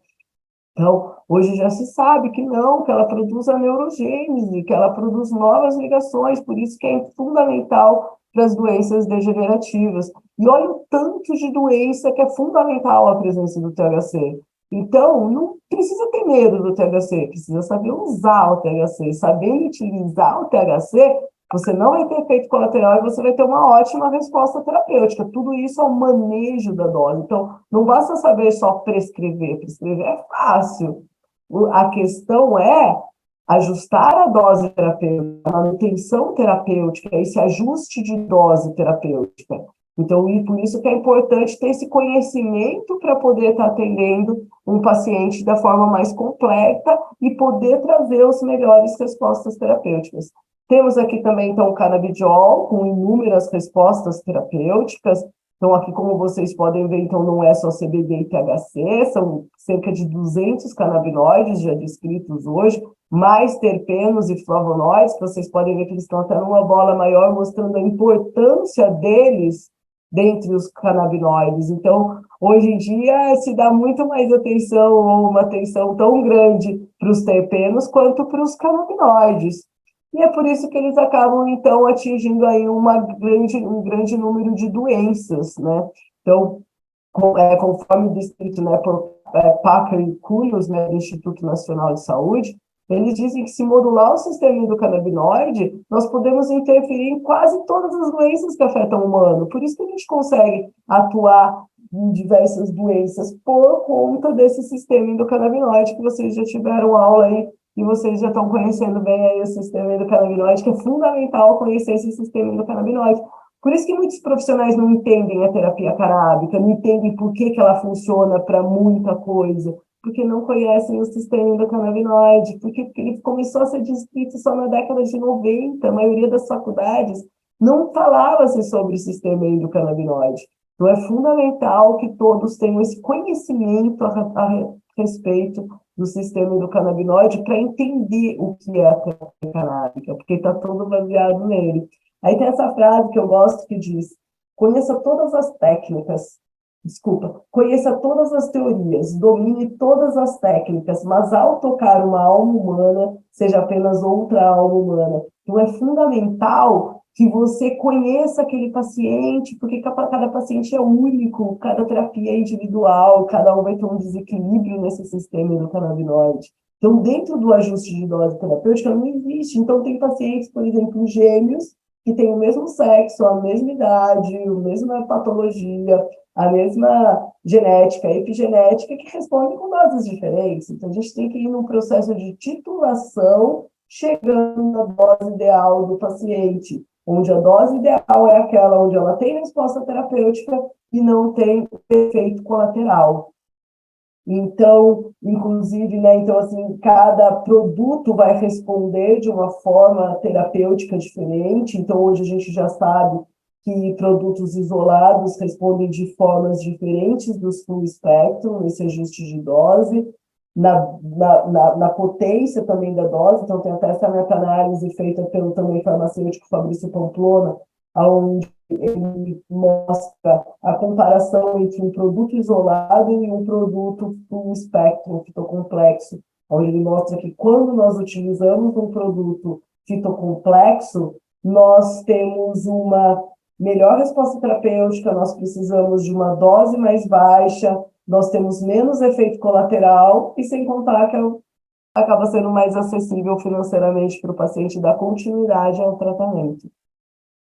Então, hoje já se sabe que não, que ela produz a neurogênese, que ela produz novas ligações, por isso que é fundamental para as doenças degenerativas. E olha o tanto de doença que é fundamental a presença do THC. Então, não precisa ter medo do THC, precisa saber usar o THC. Saber utilizar o THC, você não vai ter efeito colateral e você vai ter uma ótima resposta terapêutica. Tudo isso é o manejo da dose. Então, não basta saber só prescrever. Prescrever é fácil. A questão é ajustar a dose terapêutica, a manutenção terapêutica, esse ajuste de dose terapêutica. Então, e por isso que é importante ter esse conhecimento para poder estar atendendo um paciente da forma mais completa e poder trazer as melhores respostas terapêuticas. Temos aqui também, então, o canabidiol, com inúmeras respostas terapêuticas. Então, aqui, como vocês podem ver, então, não é só CBD e THC, são cerca de 200 canabinoides já descritos hoje, mais terpenos e flavonoides, que vocês podem ver que eles estão até numa bola maior, mostrando a importância deles dentre os canabinoides. Então, Hoje em dia se dá muito mais atenção, ou uma atenção tão grande para os terpenos quanto para os canabinoides. E é por isso que eles acabam, então, atingindo aí um grande número de doenças, né? Então, conforme descrito, né, por Packer e Cunhos, né, do Instituto Nacional de Saúde, eles dizem que se modular o sistema endocannabinoide, nós podemos interferir em quase todas as doenças que afetam o humano. Por isso que a gente consegue atuar em diversas doenças por conta desse sistema endocannabinoide que vocês já tiveram aula aí e vocês já estão conhecendo bem aí o sistema endocannabinoide, que é fundamental conhecer esse sistema endocannabinoide. Por isso que muitos profissionais não entendem a terapia canábica, não entendem por que ela funciona para muita coisa, porque não conhecem o sistema endocannabinoide, porque ele começou a ser descrito só na década de 90, a maioria das faculdades não falava-se sobre o sistema endocannabinoide. Então é fundamental que todos tenham esse conhecimento a respeito do sistema endocannabinoide para entender o que é a terapia canábica, porque está todo baseado nele. Aí tem essa frase que eu gosto que diz: conheça todas as técnicas, conheça todas as teorias, domine todas as técnicas, mas ao tocar uma alma humana, seja apenas outra alma humana. Então é fundamental que você conheça aquele paciente, porque cada paciente é único, cada terapia é individual, cada um vai ter um desequilíbrio nesse sistema endocannabinoide. Então, dentro do ajuste de dose terapêutica não existe. Então, tem pacientes, por exemplo, gêmeos, que têm o mesmo sexo, a mesma idade, a mesma patologia, a mesma genética, epigenética, que respondem com doses diferentes. Então, a gente tem que ir num processo de titulação, chegando na dose ideal do paciente, onde a dose ideal é aquela onde ela tem resposta terapêutica e não tem efeito colateral. Então, inclusive, né, então, assim, cada produto vai responder de uma forma terapêutica diferente. Então, hoje a gente já sabe que produtos isolados respondem de formas diferentes do full spectrum, nesse ajuste de dose, na potência também da dose. Então, tem até essa meta-análise feita pelo também farmacêutico Fabrício Pamplona, onde ele mostra a comparação entre um produto isolado e um produto full spectrum fitocomplexo, onde ele mostra que quando nós utilizamos um produto fitocomplexo, nós temos uma melhor resposta terapêutica, nós precisamos de uma dose mais baixa, nós temos menos efeito colateral e sem contar que acaba sendo mais acessível financeiramente para o paciente dar continuidade ao tratamento.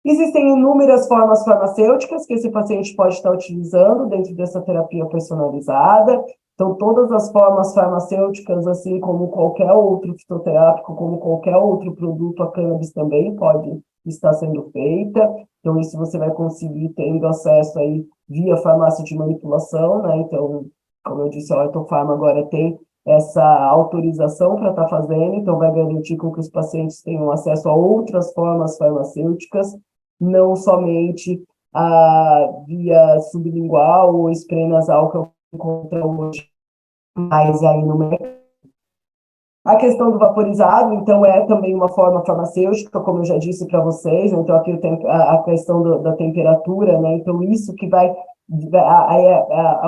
Existem inúmeras formas farmacêuticas que esse paciente pode estar utilizando dentro dessa terapia personalizada. Então, todas as formas farmacêuticas, assim como qualquer outro fitoterápico, como qualquer outro produto, a cannabis também pode estar sendo feita. Então, isso você vai conseguir tendo acesso aí via farmácia de manipulação, né? Então, como eu disse, a Ortofarma agora tem essa autorização para estar fazendo, então vai garantir com que os pacientes tenham acesso a outras formas farmacêuticas, não somente a via sublingual ou spray nasal que eu encontro hoje mais aí no mercado. A questão do vaporizado, então, é também uma forma farmacêutica, como eu já disse para vocês. Então, aqui eu tenho a questão da temperatura, né? Então, isso que vai...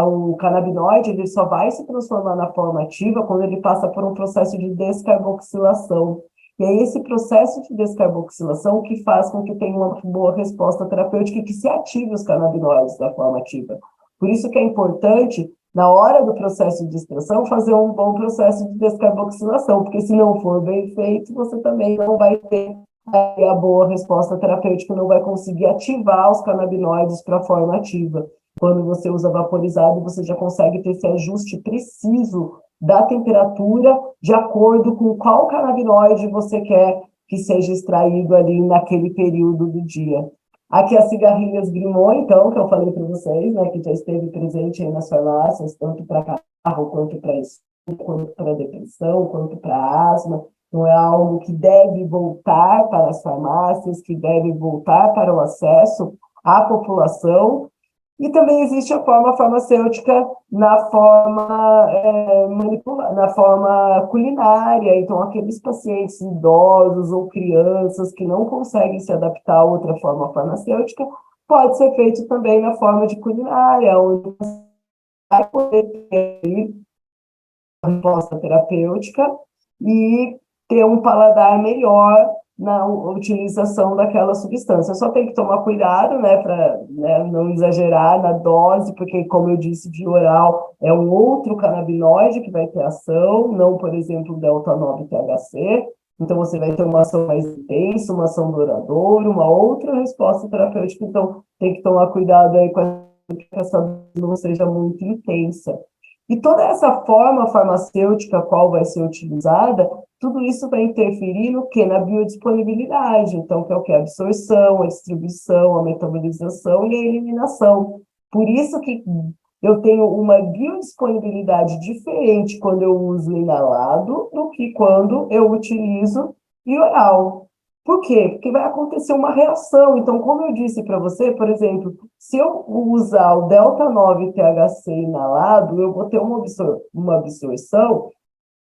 o canabinoide, ele só vai se transformar na forma ativa quando ele passa por um processo de descarboxilação. E é esse processo de descarboxilação que faz com que tenha uma boa resposta terapêutica e que se ative os canabinoides da forma ativa. Por isso que é importante, na hora do processo de extração, fazer um bom processo de descarboxilação, porque se não for bem feito, você também não vai ter a boa resposta terapêutica, não vai conseguir ativar os canabinoides para a forma ativa. Quando você usa vaporizado, você já consegue ter esse ajuste preciso da temperatura de acordo com qual canabinoide você quer que seja extraído ali naquele período do dia. Aqui as cigarrilhas Grimmon, então, que eu falei para vocês, né, que já esteve presente aí nas farmácias, tanto para carro, quanto para isso, quanto para depressão, quanto para asma. Então, é algo que deve voltar para as farmácias, que deve voltar para o acesso à população. E também existe a forma farmacêutica na forma na forma culinária. Então, aqueles pacientes idosos ou crianças que não conseguem se adaptar a outra forma farmacêutica, pode ser feito também na forma de culinária, onde vai poder ter uma resposta terapêutica e ter um paladar melhor na utilização daquela substância. Só tem que tomar cuidado, né, para, né, não exagerar na dose, porque, como eu disse, de oral é um outro canabinoide que vai ter ação, não, por exemplo, o delta-9-THC. Então, você vai ter uma ação mais intensa, uma ação duradoura, uma outra resposta terapêutica. Então, tem que tomar cuidado aí com essa não seja muito intensa. E toda essa forma farmacêutica, qual vai ser utilizada, tudo isso vai interferir no quê? Na biodisponibilidade. Então, que é o quê? A absorção, a distribuição, a metabolização e a eliminação. Por isso que eu tenho uma biodisponibilidade diferente quando eu uso inalado do que quando eu utilizo via oral. Por quê? Porque vai acontecer uma reação. Então, como eu disse para você, por exemplo, se eu usar o delta-9-THC inalado, eu vou ter uma absorção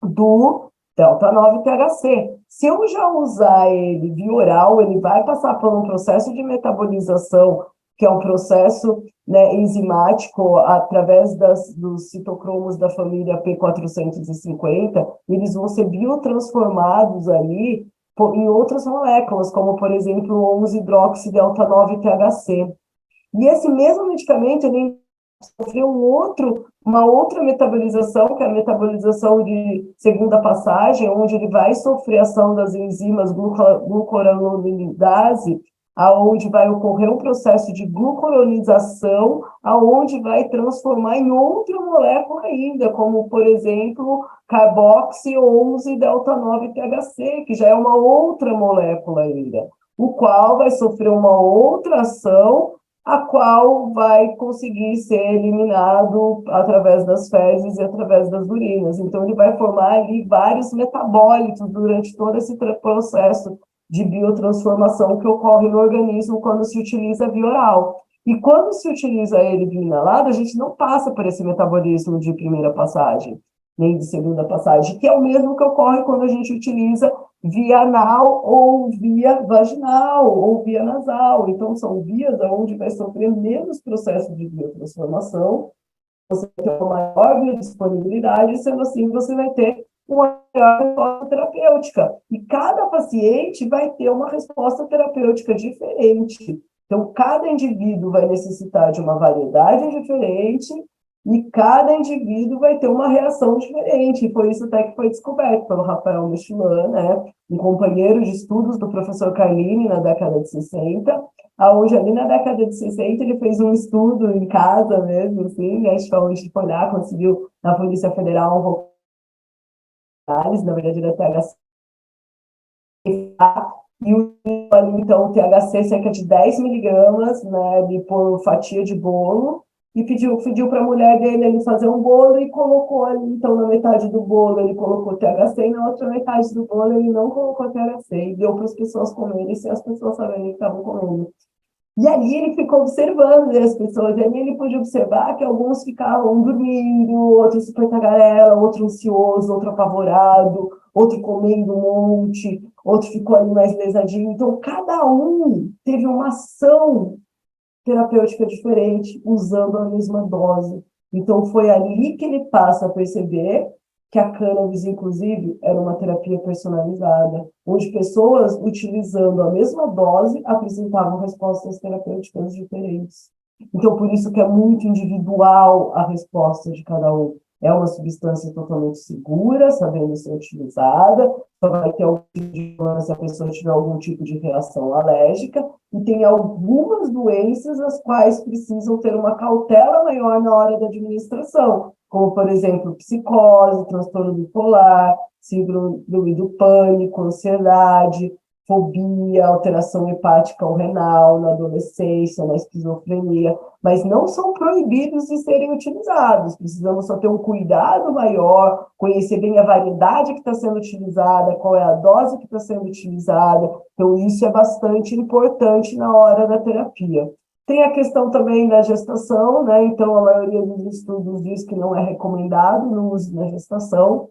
do delta-9-THC. Se eu já usar ele via oral, ele vai passar por um processo de metabolização, que é um processo, né, enzimático, através dos citocromos da família P450, eles vão ser biotransformados ali em outras moléculas, como, por exemplo, o 11-hidroxidelta-9-THC. E esse mesmo medicamento, ele sofreu uma outra metabolização, que é a metabolização de segunda passagem, onde ele vai sofrer ação das enzimas glucuronidase, aonde vai ocorrer um processo de glucuronização, aonde vai transformar em outra molécula ainda, como, por exemplo, carboxy 11-delta-9-THC, que já é uma outra molécula ainda, o qual vai sofrer uma outra ação, a qual vai conseguir ser eliminado através das fezes e através das urinas. Então, ele vai formar ali vários metabólitos durante todo esse processo de biotransformação que ocorre no organismo quando se utiliza via oral. E quando se utiliza ele via inalado, a gente não passa por esse metabolismo de primeira passagem, nem de segunda passagem, que é o mesmo que ocorre quando a gente utiliza via anal ou via vaginal ou via nasal. Então, são vias onde vai sofrer menos processo de biotransformação, você vai ter uma maior biodisponibilidade, e sendo assim, você vai ter uma melhor resposta terapêutica. E cada paciente vai ter uma resposta terapêutica diferente. Então, cada indivíduo vai necessitar de uma variedade diferente e cada indivíduo vai ter uma reação diferente. E foi isso até que foi descoberto pelo Rafael Michelin, né, um companheiro de estudos do professor Carlini na década de 60, aonde ali na década de 60 ele fez um estudo em casa mesmo, assim, acho que onde foi lá, conseguiu na Polícia Federal análise, na verdade era THC, e ali, então, o THC cerca de 10 miligramas, né, por fatia de bolo, e pediu para a mulher dele ali fazer um bolo e colocou ali, então, na metade do bolo ele colocou THC e na outra metade do bolo ele não colocou THC e deu para as pessoas comerem sem as pessoas saberem que estavam comendo. E ali ele ficou observando, né, as pessoas, e ali ele pôde observar que alguns ficavam dormindo, outros super tagarela, outro ansioso, outro apavorado, outro comendo um monte, outro ficou ali mais lesadinho. Então, cada um teve uma ação terapêutica diferente, usando a mesma dose. Então, foi ali que ele passa a perceber que a cannabis, inclusive, era uma terapia personalizada, onde pessoas utilizando a mesma dose apresentavam respostas terapêuticas diferentes. Então, por isso que é muito individual a resposta de cada um. É uma substância totalmente segura, sabendo ser utilizada, só vai ter algum tipo de problema se a pessoa tiver algum tipo de reação alérgica, e tem algumas doenças as quais precisam ter uma cautela maior na hora da administração, como, por exemplo, psicose, transtorno bipolar, síndrome do pânico, ansiedade, fobia, alteração hepática ou renal na adolescência, na esquizofrenia, mas não são proibidos de serem utilizados. Precisamos só ter um cuidado maior, conhecer bem a variedade que está sendo utilizada, qual é a dose que está sendo utilizada. Então, isso é bastante importante na hora da terapia. Tem a questão também da gestação, né? Então, a maioria dos estudos diz que não é recomendado no uso na gestação.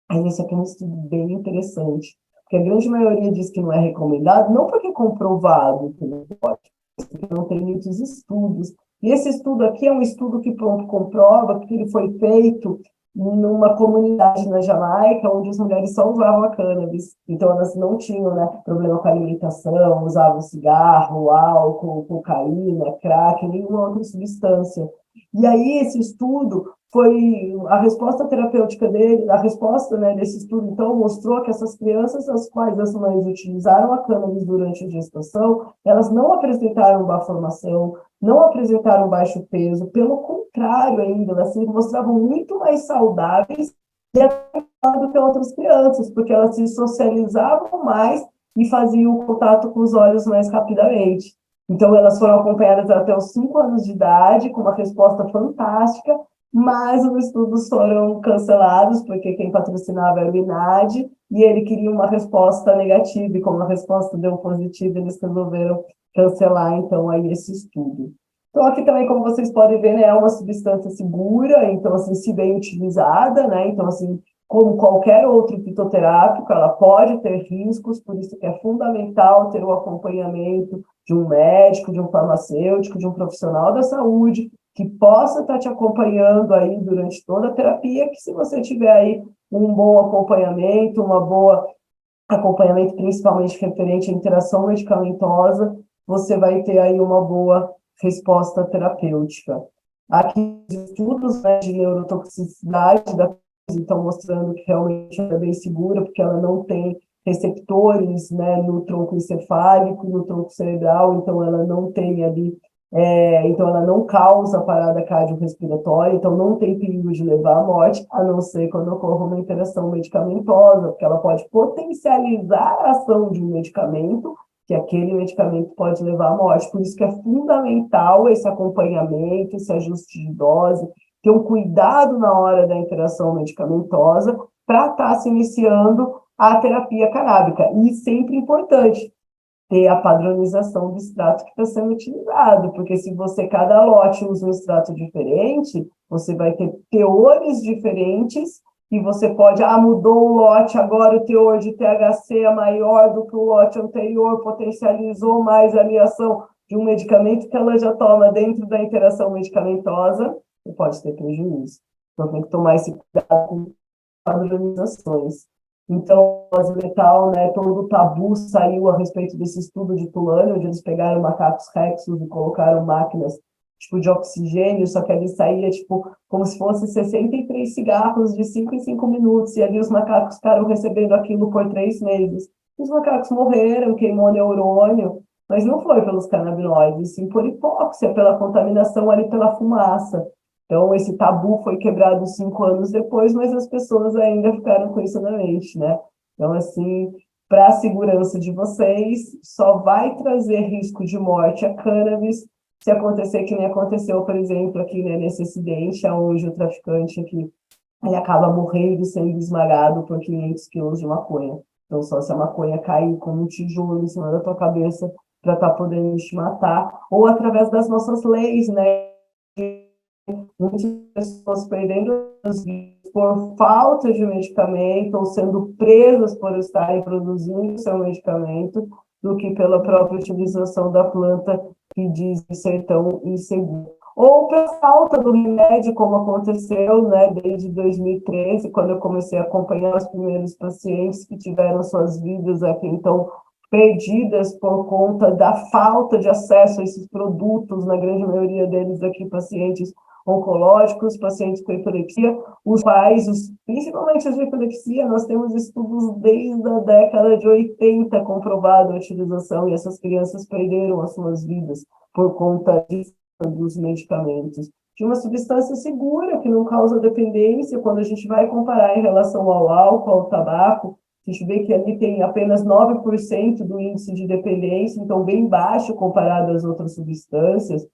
Aí, esse aqui é um estudo bem interessante, porque a grande maioria diz que não é recomendado, não porque é comprovado que não pode, porque não tem muitos estudos, E esse estudo aqui é um estudo que comprova que ele foi feito numa comunidade na Jamaica, onde as mulheres só usavam a cannabis, então elas não tinham, né, problema com a alimentação, usavam cigarro, álcool, cocaína, crack, nenhuma outra substância. E aí esse estudo foi, a resposta terapêutica dele, a resposta, né, desse estudo, então, mostrou que essas crianças, as quais as mães utilizaram a cannabis durante a gestação, elas não apresentaram má formação, não apresentaram baixo peso, pelo contrário ainda, elas se mostravam muito mais saudáveis do que outras crianças, porque elas se socializavam mais e faziam o contato com os olhos mais rapidamente. Então, elas foram acompanhadas até os 5 anos de idade, com uma resposta fantástica, mas os estudos foram cancelados, porque quem patrocinava era o INAD, e ele queria uma resposta negativa, e como a resposta deu positiva, eles resolveram cancelar, então, aí esse estudo. Então, aqui também, como vocês podem ver, né, é uma substância segura, então, assim, se bem utilizada, né, então, assim, como qualquer outro fitoterápico, ela pode ter riscos, por isso que é fundamental ter o acompanhamento de um médico, de um farmacêutico, de um profissional da saúde, que possa estar te acompanhando aí durante toda a terapia, que se você tiver aí um bom acompanhamento, uma boa acompanhamento principalmente referente à interação medicamentosa, você vai ter aí uma boa resposta terapêutica. Aqui, estudos, né, de neurotoxicidade da estão mostrando que realmente ela é bem segura, porque ela não tem receptores, né, no tronco encefálico, no tronco cerebral, então ela não tem ali, então ela não causa parada cardiorrespiratória, então não tem perigo de levar à morte, a não ser quando ocorra uma interação medicamentosa, porque ela pode potencializar a ação de um medicamento, que aquele medicamento pode levar à morte. Por isso que é fundamental esse acompanhamento, esse ajuste de dose, ter um cuidado na hora da interação medicamentosa para estar se iniciando a terapia canábica. E sempre importante ter a padronização do extrato que está sendo utilizado, porque se você, cada lote usa um extrato diferente, você vai ter teores diferentes e você pode, mudou o lote, agora o teor de THC é maior do que o lote anterior, potencializou mais a aliação de um medicamento que ela já toma dentro da interação medicamentosa, e pode ter prejuízo. Então, tem que tomar esse cuidado com padronizações. Então, o letal, né, todo o tabu saiu a respeito desse estudo de Tulane, onde eles pegaram macacos rexos e colocaram máquinas tipo de oxigênio, só que ali saía tipo como se fosse 63 cigarros de 5 em 5 minutos, e ali os macacos ficaram recebendo aquilo por 3 meses. Os macacos morreram, queimou neurônio, mas não foi pelos canabinoides, sim por hipóxia, pela contaminação ali pela fumaça. Então, esse tabu foi quebrado 5 anos depois, mas as pessoas ainda ficaram com isso na mente, né? Então, assim, para a segurança de vocês, só vai trazer risco de morte a cannabis se acontecer que nem aconteceu, por exemplo, aqui, né, nesse acidente, onde o traficante aqui, ele acaba morrendo sendo esmagado por 500 quilos de maconha. Então, só se a maconha cair como um tijolo em cima da tua cabeça para estar podendo te matar, ou através das nossas leis, né? Muitas pessoas perdendo as vidas por falta de medicamento ou sendo presas por estarem produzindo seu medicamento, do que pela própria utilização da planta que diz ser tão inseguro. Ou pela falta do remédio, como aconteceu, né, desde 2013, quando eu comecei a acompanhar os primeiros pacientes que tiveram suas vidas aqui, então, perdidas por conta da falta de acesso a esses produtos, na grande maioria deles aqui, pacientes oncológicos, pacientes com epilepsia, os quais, principalmente os de epilepsia, nós temos estudos desde a década de 80 comprovado a utilização, e essas crianças perderam as suas vidas por conta dos medicamentos. De uma substância segura, que não causa dependência, quando a gente vai comparar em relação ao álcool, ao tabaco, a gente vê que ali tem apenas 9% do índice de dependência, então bem baixo comparado às outras substâncias.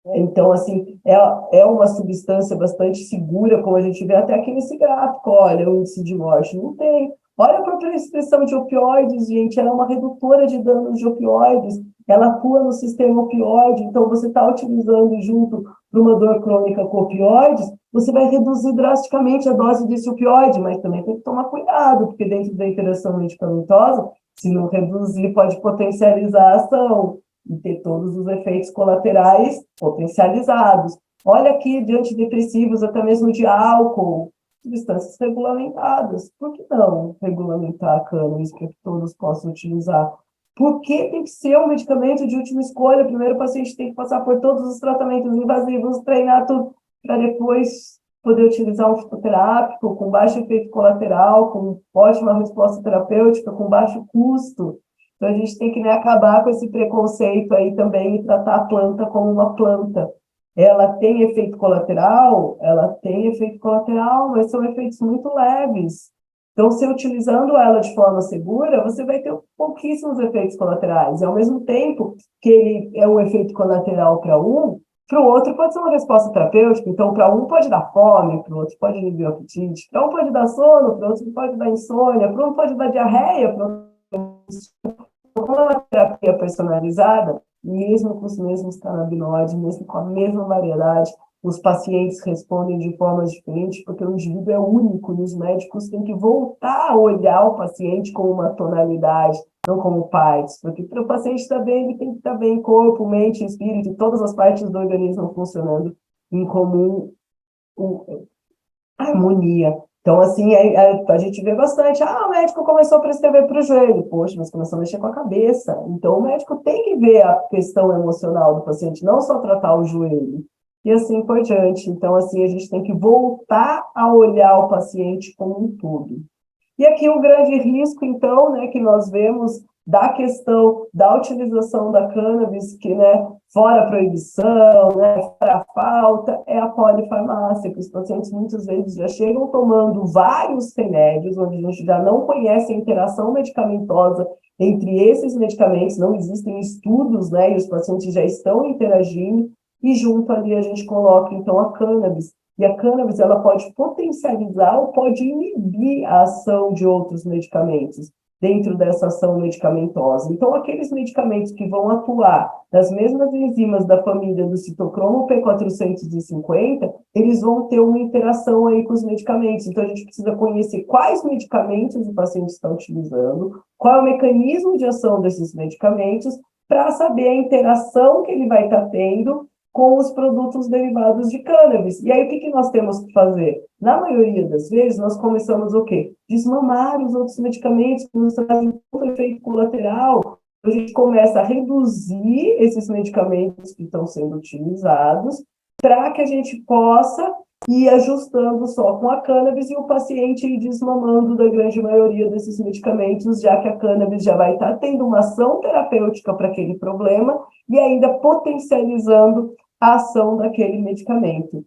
Então, assim, é uma substância bastante segura, como a gente vê até aqui nesse gráfico, olha, o índice de morte não tem. Olha a prescrição de opioides, gente, ela é uma redutora de danos de opioides, ela atua no sistema opioide, então você está utilizando junto para uma dor crônica com opioides, você vai reduzir drasticamente a dose desse opioide, mas também tem que tomar cuidado, porque dentro da interação medicamentosa, se não reduzir, pode potencializar a ação. e ter todos os efeitos colaterais potencializados. Olha aqui, de antidepressivos, até mesmo de álcool, substâncias regulamentadas. Por que não regulamentar a cannabis para que todos possam utilizar? Por que tem que ser um medicamento de última escolha? Primeiro o paciente tem que passar por todos os tratamentos invasivos, treinar tudo, para depois poder utilizar um fitoterápico com baixo efeito colateral, com ótima resposta terapêutica, com baixo custo. Então, a gente tem que, né, acabar com esse preconceito aí também e tratar a planta como uma planta. Ela tem efeito colateral? Ela tem efeito colateral, mas são efeitos muito leves. Então, se utilizando ela de forma segura, você vai ter pouquíssimos efeitos colaterais. E, ao mesmo tempo que ele é um efeito colateral para o outro pode ser uma resposta terapêutica. Então, para um pode dar fome, para o outro pode inibir o apetite, para um pode dar sono, para o outro pode dar insônia, para um pode dar diarreia, para outro uma terapia personalizada, mesmo com os mesmos canabinoides, mesmo com a mesma variedade, os pacientes respondem de formas diferentes, porque o indivíduo é único, e os médicos têm que voltar a olhar o paciente com uma tonalidade, não como partes, porque para o paciente estar bem, ele tem que estar bem corpo, mente, espírito, todas as partes do organismo funcionando em comum, harmonia. Então, assim, a gente vê bastante, o médico começou a prescrever para o joelho, poxa, mas começou a mexer com a cabeça. Então, o médico tem que ver a questão emocional do paciente, não só tratar o joelho, e assim por diante. Então, assim, a gente tem que voltar a olhar o paciente como um todo. E aqui o grande risco, então, né, que nós vemos da questão da utilização da cannabis, que, né, fora a proibição, né, fora a falta, é a polifarmácia, que os pacientes muitas vezes já chegam tomando vários remédios, onde a gente já não conhece a interação medicamentosa entre esses medicamentos, não existem estudos, né, e os pacientes já estão interagindo, e junto ali a gente coloca, então, a cannabis. E a cannabis, ela pode potencializar ou pode inibir a ação de outros medicamentos dentro dessa ação medicamentosa. Então, aqueles medicamentos que vão atuar nas mesmas enzimas da família do citocromo P450, eles vão ter uma interação aí com os medicamentos. Então, a gente precisa conhecer quais medicamentos o paciente está utilizando, qual é o mecanismo de ação desses medicamentos, para saber a interação que ele vai estar tendo com os produtos derivados de cannabis. E aí, o que nós temos que fazer? Na maioria das vezes, nós começamos o quê? Desmamar os outros medicamentos que nos trazem tanto efeito colateral. A gente começa a reduzir esses medicamentos que estão sendo utilizados para que a gente possa ir ajustando só com a cannabis e o paciente ir desmamando da grande maioria desses medicamentos, já que a cannabis já vai estar tendo uma ação terapêutica para aquele problema e ainda potencializando a ação daquele medicamento.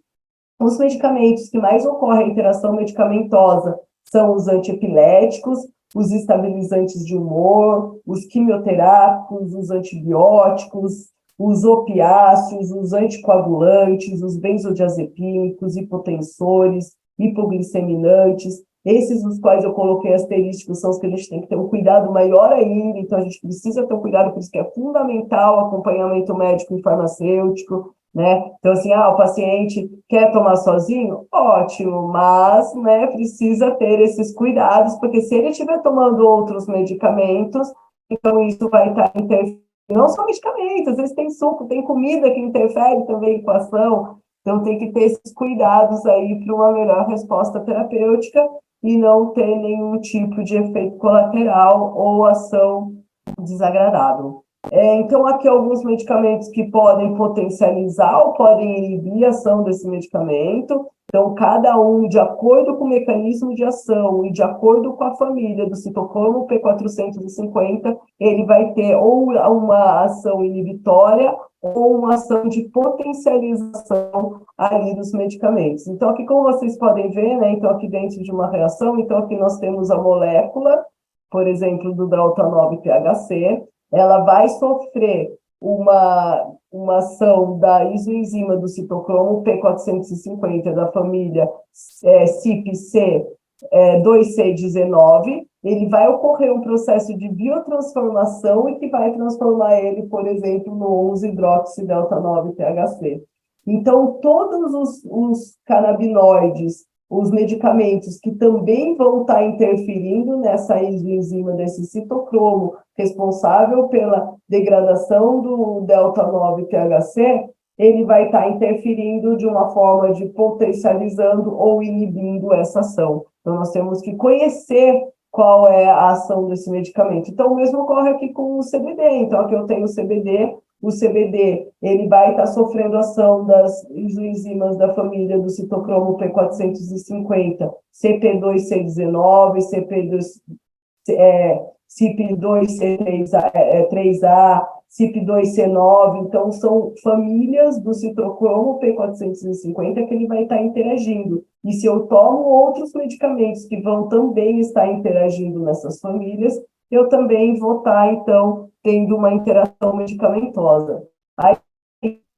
Os medicamentos que mais ocorre a interação medicamentosa são os antiepiléticos, os estabilizantes de humor, os quimioterápicos, os antibióticos, os opiáceos, os anticoagulantes, os benzodiazepínicos, hipotensores, hipoglicemiantes. Esses os quais eu coloquei asterísticos são os que a gente tem que ter um cuidado maior ainda, então a gente precisa ter um cuidado, por isso que é fundamental o acompanhamento médico e farmacêutico, né? Então, assim, o paciente quer tomar sozinho? Ótimo, mas, né, precisa ter esses cuidados, porque se ele estiver tomando outros medicamentos, então isso vai estar interferindo, não só medicamentos, às vezes tem suco, tem comida que interfere também com a ação, então tem que ter esses cuidados aí para uma melhor resposta terapêutica e não ter nenhum tipo de efeito colateral ou ação desagradável. Então, aqui alguns medicamentos que podem potencializar ou podem inibir a ação desse medicamento. Então, cada um, de acordo com o mecanismo de ação e de acordo com a família do citocromo P450, ele vai ter ou uma ação inibitória ou uma ação de potencialização ali dos medicamentos. Então, aqui como vocês podem ver, né, então aqui dentro de uma reação, então aqui nós temos a molécula, por exemplo, do Delta-9-THC, ela vai sofrer uma ação da isoenzima do citocromo P450 da família CYP-C 2C19, ele vai ocorrer um processo de biotransformação e que vai transformar ele, por exemplo, no 11-hidroxidelta-9-THC. Então, todos os canabinoides os medicamentos que também vão estar interferindo nessa isoenzima desse citocromo, responsável pela degradação do delta-9-THC, ele vai estar interferindo de uma forma de potencializando ou inibindo essa ação. Então, nós temos que conhecer qual é a ação desse medicamento. Então, o mesmo ocorre aqui com o CBD. Então, aqui eu tenho o CBD, ele vai estar sofrendo ação das isoenzimas da família do citocromo P450, CP2C19, CYP2C3A, CYP2C9, então são famílias do citocromo P450 que ele vai estar interagindo. E se eu tomo outros medicamentos que vão também estar interagindo nessas famílias, eu também vou estar, então, tendo uma interação medicamentosa. Aí,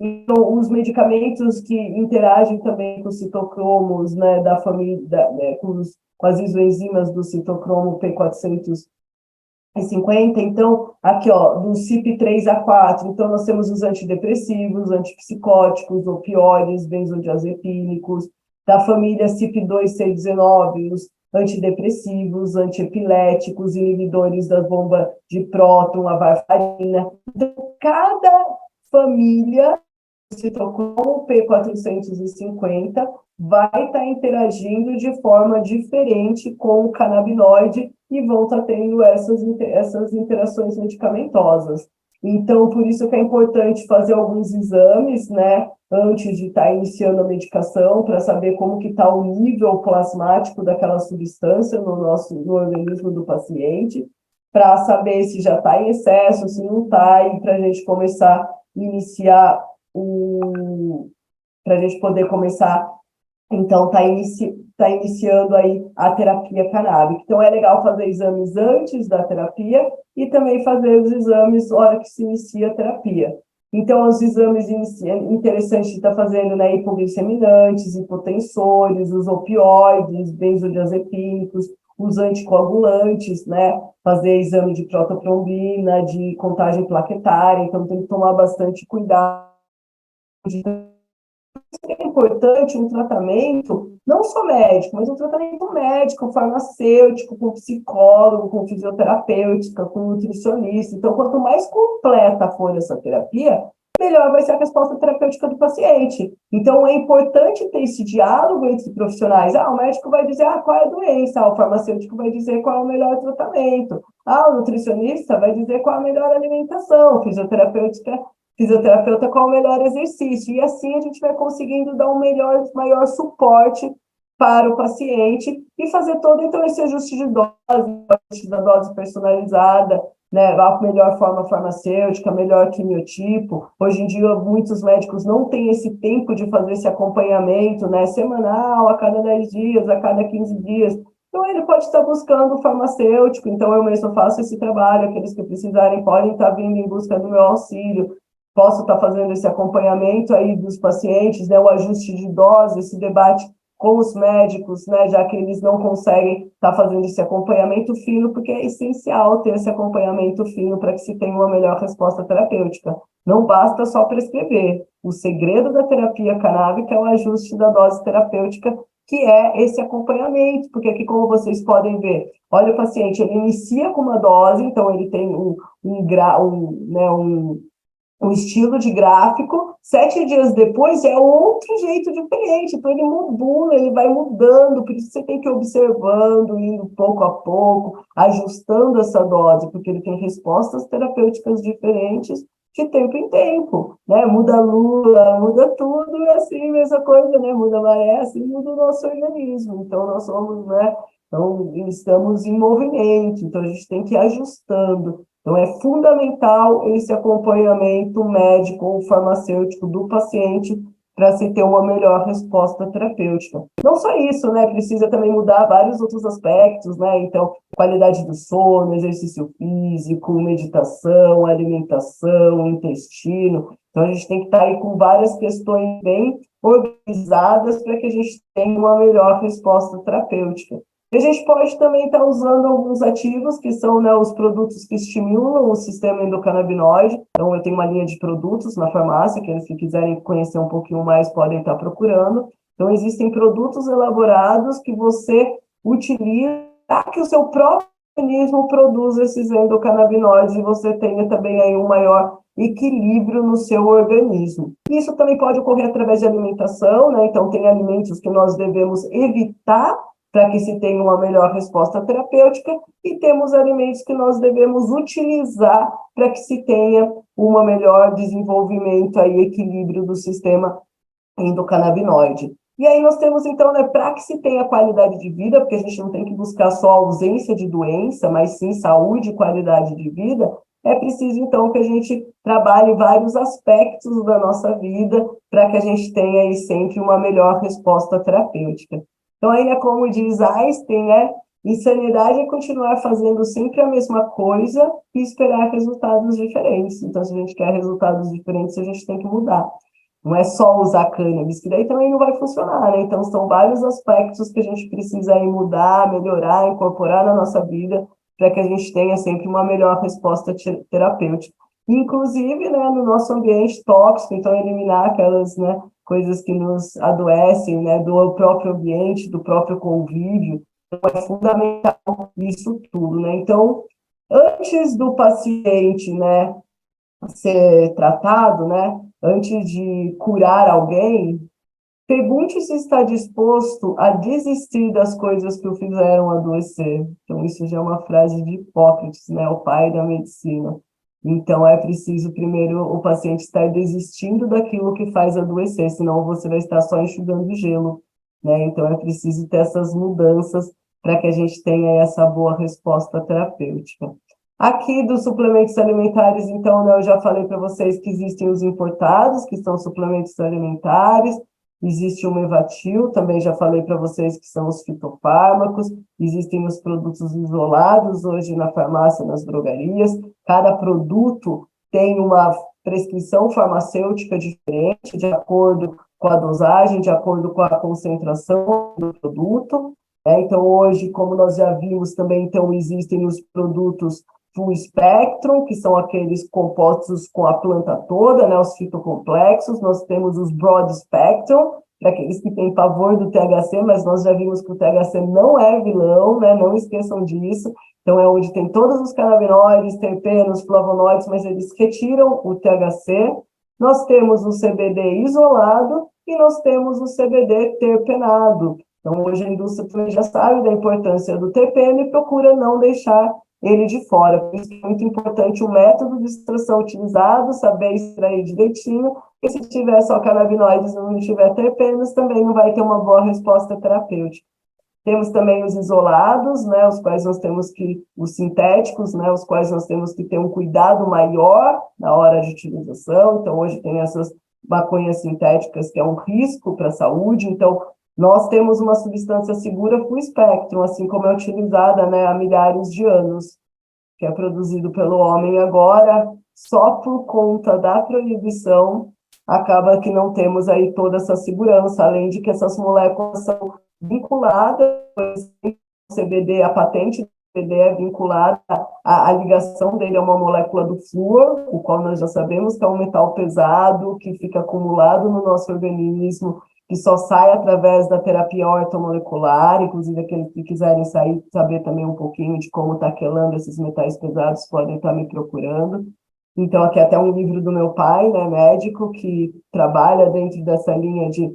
então, os medicamentos que interagem também com os citocromos, né, da família, com as isoenzimas do citocromo P450, então, aqui, ó, do CYP3A4, então nós temos os antidepressivos, antipsicóticos, opioides, benzodiazepínicos, da família CYP2C19, os antidepressivos, antiepiléticos, inibidores das bombas de próton, a varfarina. Então, cada família do citocromo P450 vai estar interagindo de forma diferente com o canabinoide e vão estar tendo essas interações medicamentosas. Então, por isso que é importante fazer alguns exames, né, antes de estar iniciando a medicação, para saber como que está o nível plasmático daquela substância no organismo do paciente, para saber se já está em excesso, se não está, e para a gente começar a iniciar para a gente poder começar, então, tá iniciando aí a terapia canábica. Então, é legal fazer exames antes da terapia e também fazer os exames na hora que se inicia a terapia. Então, os exames interessantes de estar fazendo, né, hipoglicemiantes, hipotensores, os opioides, benzodiazepínicos, os anticoagulantes, né, fazer exame de prototrombina, de contagem plaquetária, então tem que tomar bastante cuidado. É importante um tratamento, não só médico, mas um tratamento médico, farmacêutico, com psicólogo, com fisioterapêutica, com nutricionista. Então, quanto mais completa for essa terapia, melhor vai ser a resposta terapêutica do paciente. Então, é importante ter esse diálogo entre profissionais. O médico vai dizer qual é a doença, o farmacêutico vai dizer qual é o melhor tratamento, o nutricionista vai dizer qual é a melhor alimentação, fisioterapeuta qual é o melhor exercício, e assim a gente vai conseguindo dar um maior suporte para o paciente e fazer todo, então, esse ajuste de dose, da dose personalizada, né, a melhor forma farmacêutica, melhor quimiotipo. Hoje em dia, muitos médicos não têm esse tempo de fazer esse acompanhamento, né, semanal, a cada 10 dias, a cada 15 dias. Então, ele pode estar buscando o farmacêutico, então eu mesmo faço esse trabalho, aqueles que precisarem podem estar vindo em busca do meu auxílio, posso estar fazendo esse acompanhamento aí dos pacientes, né, o ajuste de dose, esse debate com os médicos, né, já que eles não conseguem estar fazendo esse acompanhamento fino, porque é essencial ter esse acompanhamento fino para que se tenha uma melhor resposta terapêutica. Não basta só prescrever. O segredo da terapia canábica é o ajuste da dose terapêutica, que é esse acompanhamento, porque aqui, como vocês podem ver, olha o paciente, ele inicia com uma dose, então ele tem um estilo de gráfico, 7 dias depois é outro jeito diferente, então ele modula, ele vai mudando, por isso você tem que ir observando, indo pouco a pouco, ajustando essa dose, porque ele tem respostas terapêuticas diferentes de tempo em tempo, né? Muda a lua, muda tudo, e assim, mesma coisa, né? Muda a maré, assim muda o nosso organismo, então nós somos, né? Então, estamos em movimento, então a gente tem que ir ajustando. Então, é fundamental esse acompanhamento médico ou farmacêutico do paciente para se ter uma melhor resposta terapêutica. Não só isso, né? Precisa também mudar vários outros aspectos, né? Então, qualidade do sono, exercício físico, meditação, alimentação, intestino. Então, a gente tem que estar aí com várias questões bem organizadas para que a gente tenha uma melhor resposta terapêutica. E a gente pode também estar usando alguns ativos, que são, né, os produtos que estimulam o sistema endocannabinoide. Então, eu tenho uma linha de produtos na farmácia, que eles que quiserem conhecer um pouquinho mais podem estar procurando. Então, existem produtos elaborados que você utiliza para que o seu próprio organismo produza esses endocannabinoides e você tenha também aí um maior equilíbrio no seu organismo. Isso também pode ocorrer através de alimentação, né? Então, tem alimentos que nós devemos evitar para que se tenha uma melhor resposta terapêutica, e temos alimentos que nós devemos utilizar para que se tenha um melhor desenvolvimento e equilíbrio do sistema endocannabinoide. E aí nós temos, então, né, para que se tenha qualidade de vida, porque a gente não tem que buscar só ausência de doença, mas sim saúde e qualidade de vida, é preciso, então, que a gente trabalhe vários aspectos da nossa vida para que a gente tenha aí sempre uma melhor resposta terapêutica. Então, aí, né, como diz Einstein, né, insanidade é continuar fazendo sempre a mesma coisa e esperar resultados diferentes. Então, se a gente quer resultados diferentes, a gente tem que mudar. Não é só usar cannabis, que daí também não vai funcionar, né? Então, são vários aspectos que a gente precisa aí mudar, melhorar, incorporar na nossa vida, para que a gente tenha sempre uma melhor resposta terapêutica. Inclusive, né, no nosso ambiente tóxico, então, eliminar aquelas, né, coisas que nos adoecem, né, do próprio ambiente, do próprio convívio. Então, é fundamental isso tudo, né? Então, antes do paciente, né, ser tratado, né, antes de curar alguém, pergunte se está disposto a desistir das coisas que o fizeram adoecer. Então, isso já é uma frase de Hipócrates, né, o pai da medicina. Então, é preciso primeiro o paciente estar desistindo daquilo que faz adoecer, senão você vai estar só enxugando gelo, né? Então, é preciso ter essas mudanças para que a gente tenha essa boa resposta terapêutica. Aqui dos suplementos alimentares, então, né, eu já falei para vocês que existem os importados, que são suplementos alimentares, existe o Mevatil, também já falei para vocês que são os fitofármacos, existem os produtos isolados hoje na farmácia, nas drogarias, cada produto tem uma prescrição farmacêutica diferente, de acordo com a dosagem, de acordo com a concentração do produto, né? Então, hoje, como nós já vimos também, então, existem os produtos full spectrum, que são aqueles compostos com a planta toda, né, os fitocomplexos. Nós temos os broad spectrum, para aqueles que têm pavor do THC, mas nós já vimos que o THC não é vilão, né, não esqueçam disso. Então, é onde tem todos os canabinoides, terpenos, flavonoides, mas eles retiram o THC. Nós temos o CBD isolado e nós temos o CBD terpenado. Então, hoje a indústria também já sabe da importância do terpeno e procura não deixar ele de fora. Por isso é muito importante o método de extração utilizado, saber extrair direitinho, e se tiver só canabinoides e não tiver terpenos, também não vai ter uma boa resposta terapêutica. Temos também os isolados, né, os quais nós temos que, os sintéticos, né, os quais nós temos que ter um cuidado maior na hora de utilização. Então, hoje tem essas maconhas sintéticas que é um risco para a saúde, então nós temos uma substância segura full spectrum, assim como é utilizada, né, há milhares de anos, que é produzido pelo homem agora, só por conta da proibição, acaba que não temos aí toda essa segurança, além de que essas moléculas são vinculadas, o CBD, a patente do CBD é vinculada, a ligação dele é uma molécula do flúor, o qual nós já sabemos que é um metal pesado, que fica acumulado no nosso organismo, que só sai através da terapia ortomolecular. Inclusive aqueles que quiserem saber também um pouquinho de como está quelando esses metais pesados, podem estar me procurando. Então, aqui até um livro do meu pai, né, médico, que trabalha dentro dessa linha de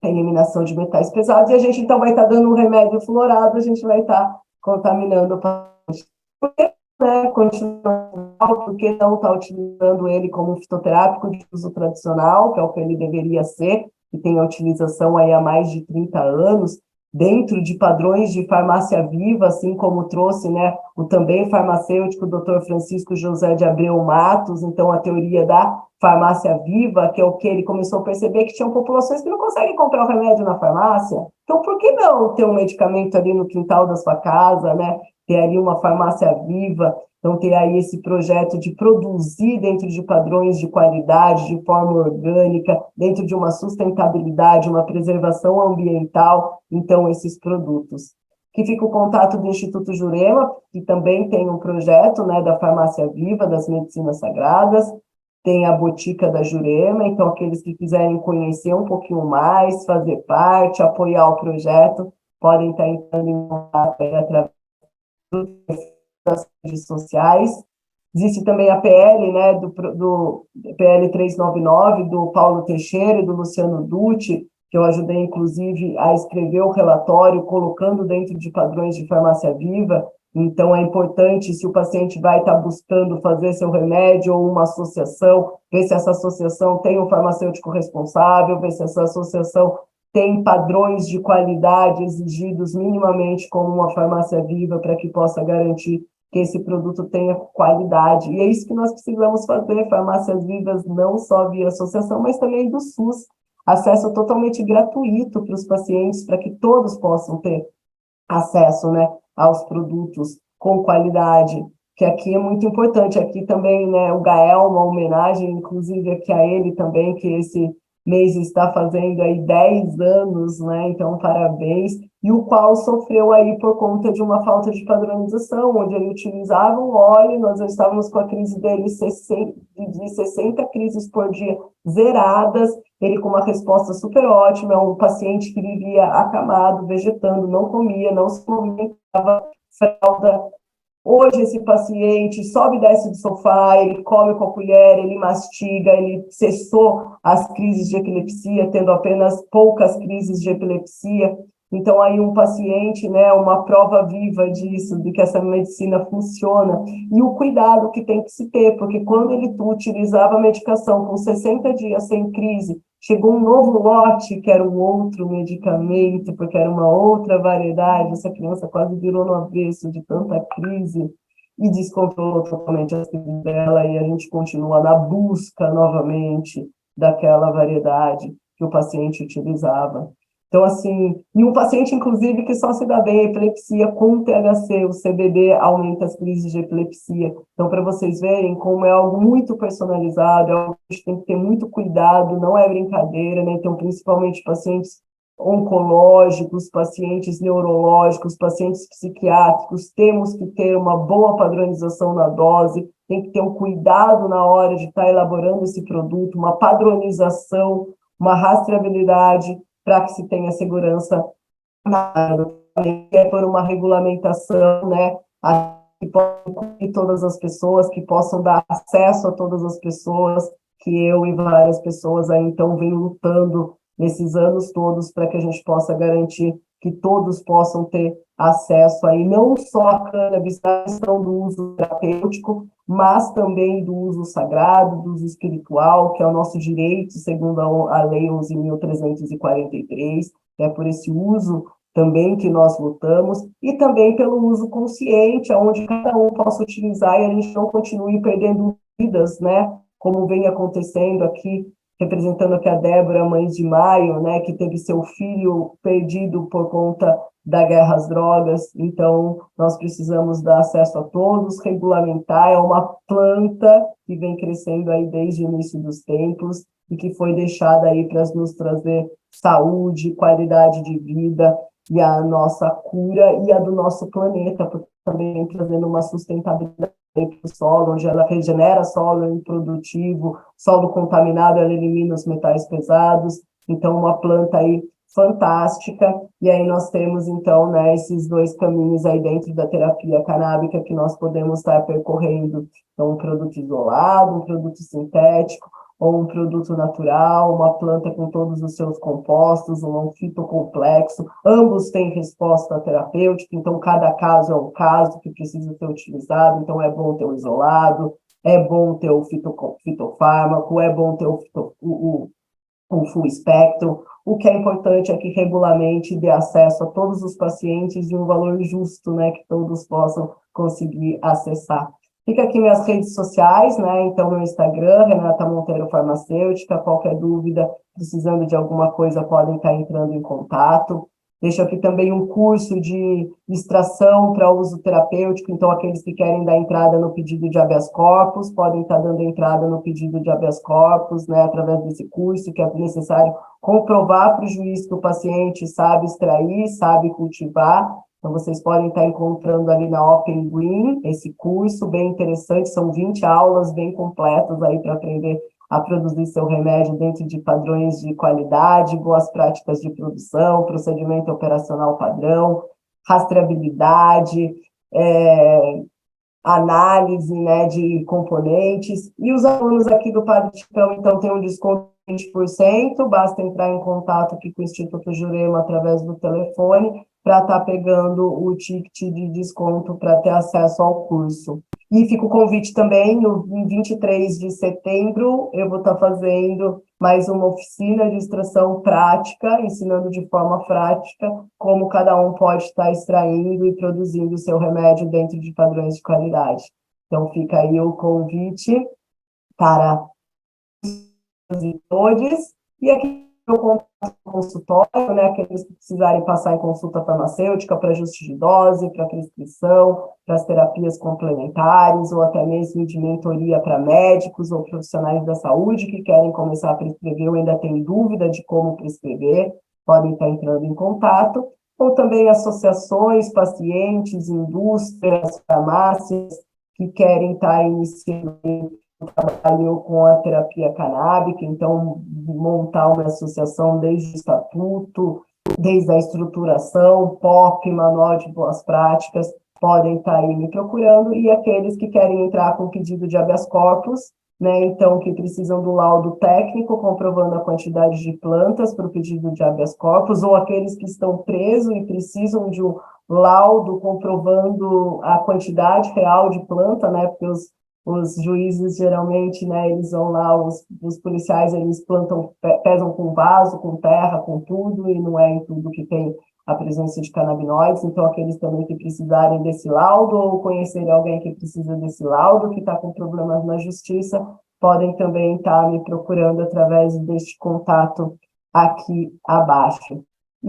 eliminação de metais pesados, e a gente então vai estar dando um remédio fluorado, a gente vai estar contaminando o paciente. Por que, né, continuar, por que não estar utilizando ele como fitoterápico de uso tradicional, que é o que ele deveria ser, que tem a utilização aí há mais de 30 anos, dentro de padrões de farmácia viva, assim como trouxe, né, o também farmacêutico Dr. Francisco José de Abreu Matos, então a teoria da farmácia viva, que é o que ele começou a perceber que tinham populações que não conseguem comprar o remédio na farmácia. Então, por que não ter um medicamento ali no quintal da sua casa, né? Ter ali uma farmácia viva, então ter aí esse projeto de produzir dentro de padrões de qualidade, de forma orgânica, dentro de uma sustentabilidade, uma preservação ambiental, então esses produtos. Que fica o contato do Instituto Jurema, que também tem um projeto, né, da farmácia viva, das medicinas sagradas. tem a Botica da Jurema, então aqueles que quiserem conhecer um pouquinho mais, fazer parte, apoiar o projeto, podem estar entrando em contato através das redes sociais. Existe também a PL, né, do PL 399, do Paulo Teixeira e do Luciano Dutti, que eu ajudei, inclusive, a escrever o relatório, colocando dentro de padrões de farmácia viva. Então, é importante, se o paciente vai estar buscando fazer seu remédio ou uma associação, ver se essa associação tem um farmacêutico responsável, ver se essa associação tem padrões de qualidade exigidos minimamente como uma farmácia viva para que possa garantir que esse produto tenha qualidade. E é isso que nós precisamos fazer, farmácias vivas, não só via associação, mas também do SUS. Acesso totalmente gratuito para os pacientes, para que todos possam ter acesso, né, aos produtos com qualidade, que aqui é muito importante. Aqui também, né, o Gael, uma homenagem, inclusive, aqui a ele também, que esse mês está fazendo aí 10 anos, né, então parabéns, e o qual sofreu aí por conta de uma falta de padronização, onde ele utilizava um óleo, nós estávamos com a crise dele de 60 crises por dia zeradas, ele com uma resposta super ótima, um paciente que vivia acamado, vegetando, não comia, não se movimentava, fralda. Hoje esse paciente sobe e desce do sofá, ele come com a colher, ele mastiga, ele cessou as crises de epilepsia, tendo apenas poucas crises de epilepsia. Então, aí um paciente, né, uma prova viva disso, de que essa medicina funciona. E o cuidado que tem que se ter, porque quando ele utilizava a medicação com 60 dias sem crise, chegou um novo lote, que era um outro medicamento, porque era uma outra variedade, essa criança quase virou no avesso de tanta crise e descontrolou totalmente as crises dela, e a gente continua na busca novamente daquela variedade que o paciente utilizava. Então, assim, e um paciente, inclusive, que só se dá bem a epilepsia com THC, o CBD aumenta as crises de epilepsia. Então, para vocês verem como é algo muito personalizado, é algo que a gente tem que ter muito cuidado, não é brincadeira, né? Então, principalmente pacientes oncológicos, pacientes neurológicos, pacientes psiquiátricos, temos que ter uma boa padronização na dose, tem que ter um cuidado na hora de estar elaborando esse produto, uma padronização, uma rastreabilidade, para que se tenha segurança na área, por uma regulamentação, né, que possa incluir todas as pessoas, que possam dar acesso a todas as pessoas, que eu e várias pessoas aí então venho lutando nesses anos todos para que a gente possa garantir que todos possam ter acesso aí, não só a cannabis, a questão do uso terapêutico, mas também do uso sagrado, do uso espiritual, que é o nosso direito, segundo a Lei 11.343, é por esse uso também que nós lutamos, e também pelo uso consciente, onde cada um possa utilizar e a gente não continue perdendo vidas, né, como vem acontecendo aqui, representando aqui a Débora Mães de Maio, né, que teve seu filho perdido por conta da guerra às drogas. Então, nós precisamos dar acesso a todos, regulamentar, é uma planta que vem crescendo aí desde o início dos tempos e que foi deixada aí para nos trazer saúde, qualidade de vida e a nossa cura e a do nosso planeta, porque também vem trazendo uma sustentabilidade para o solo, onde ela regenera solo improdutivo, solo contaminado, ela elimina os metais pesados, então uma planta aí fantástica, e aí nós temos então, né, esses dois caminhos aí dentro da terapia canábica que nós podemos estar percorrendo, então um produto isolado, um produto sintético, ou um produto natural, uma planta com todos os seus compostos, um fitocomplexo, ambos têm resposta terapêutica, então cada caso é um caso que precisa ser utilizado, então é bom ter o isolado, é bom ter o fitofármaco, é bom ter o full espectro. O que é importante é que regulamente dê acesso a todos os pacientes de um valor justo, né, que todos possam conseguir acessar. Fica aqui minhas redes sociais, né? Então, meu Instagram, Renata Monteiro Farmacêutica, qualquer dúvida, precisando de alguma coisa, podem estar entrando em contato. Deixo aqui também um curso de extração para uso terapêutico, então aqueles que querem dar entrada no pedido de habeas corpus, podem estar dando entrada no pedido de habeas corpus, né, através desse curso, que é necessário comprovar para o juiz que o paciente sabe extrair, sabe cultivar, Então, vocês podem estar encontrando ali na Open Green esse curso bem interessante, são 20 aulas bem completas aí para aprender a produzir seu remédio dentro de padrões de qualidade, boas práticas de produção, procedimento operacional padrão, rastreabilidade, análise, né, de componentes. E os alunos aqui do Padre Ticão, então, têm um desconto de 20%, basta entrar em contato aqui com o Instituto Jurema através do telefone para estar pegando o ticket de desconto para ter acesso ao curso. E fica o convite também, em 23 de setembro, eu vou estar fazendo mais uma oficina de extração prática, ensinando de forma prática como cada um pode estar extraindo e produzindo o seu remédio dentro de padrões de qualidade. Então, fica aí o convite para todos, e aqui eu consultório, né, aqueles que precisarem passar em consulta farmacêutica para ajuste de dose, para prescrição, para as terapias complementares, ou até mesmo de mentoria para médicos ou profissionais da saúde que querem começar a prescrever ou ainda têm dúvida de como prescrever, podem estar entrando em contato, ou também associações, pacientes, indústrias, farmácias que querem estar iniciando trabalho com a terapia canábica, então montar uma associação desde o estatuto, desde a estruturação, POP, Manual de Boas Práticas, podem estar aí me procurando, e aqueles que querem entrar com pedido de habeas corpus, né, então que precisam do laudo técnico comprovando a quantidade de plantas para o pedido de habeas corpus, ou aqueles que estão presos e precisam de um laudo comprovando a quantidade real de planta, né, porque os juízes, geralmente, né, eles vão lá, os policiais, eles pesam com vaso, com terra, com tudo, e não é em tudo que tem a presença de canabinoides, então aqueles também que precisarem desse laudo, ou conhecerem alguém que precisa desse laudo, que está com problemas na justiça, podem também estar me procurando através deste contato aqui abaixo.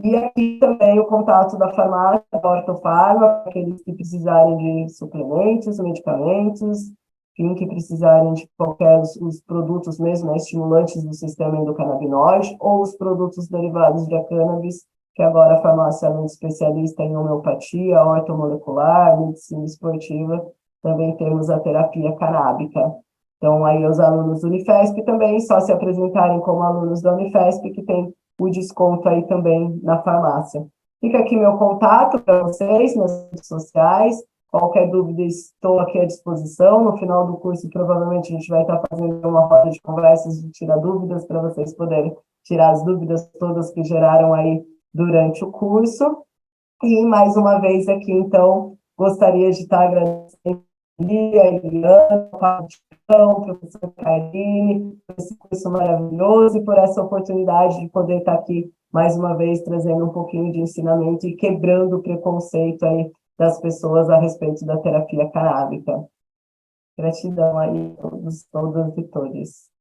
E aqui também o contato da farmácia, da Ortofarma, aqueles que precisarem de suplementos, medicamentos, enfim, que precisarem de qualquer os produtos mesmo, né, estimulantes do sistema endocannabinoide, ou os produtos derivados da cannabis, que agora a farmácia, além de especialista em homeopatia, ortomolecular, medicina esportiva, também temos a terapia canábica. Então, aí os alunos do Unifesp também, só se apresentarem como alunos da Unifesp, que tem o desconto aí também na farmácia. Fica aqui meu contato para vocês nas redes sociais. Qualquer dúvida, estou aqui à disposição. No final do curso, provavelmente, a gente vai estar fazendo uma roda de conversas de tirar dúvidas, para vocês poderem tirar as dúvidas todas que geraram aí durante o curso. E, mais uma vez aqui, então, gostaria de estar agradecendo a Eliana, a professora Karine, por esse curso maravilhoso e por essa oportunidade de poder estar aqui, mais uma vez, trazendo um pouquinho de ensinamento e quebrando o preconceito aí das pessoas a respeito da terapia canábica. Gratidão aí a todos, todas e todos.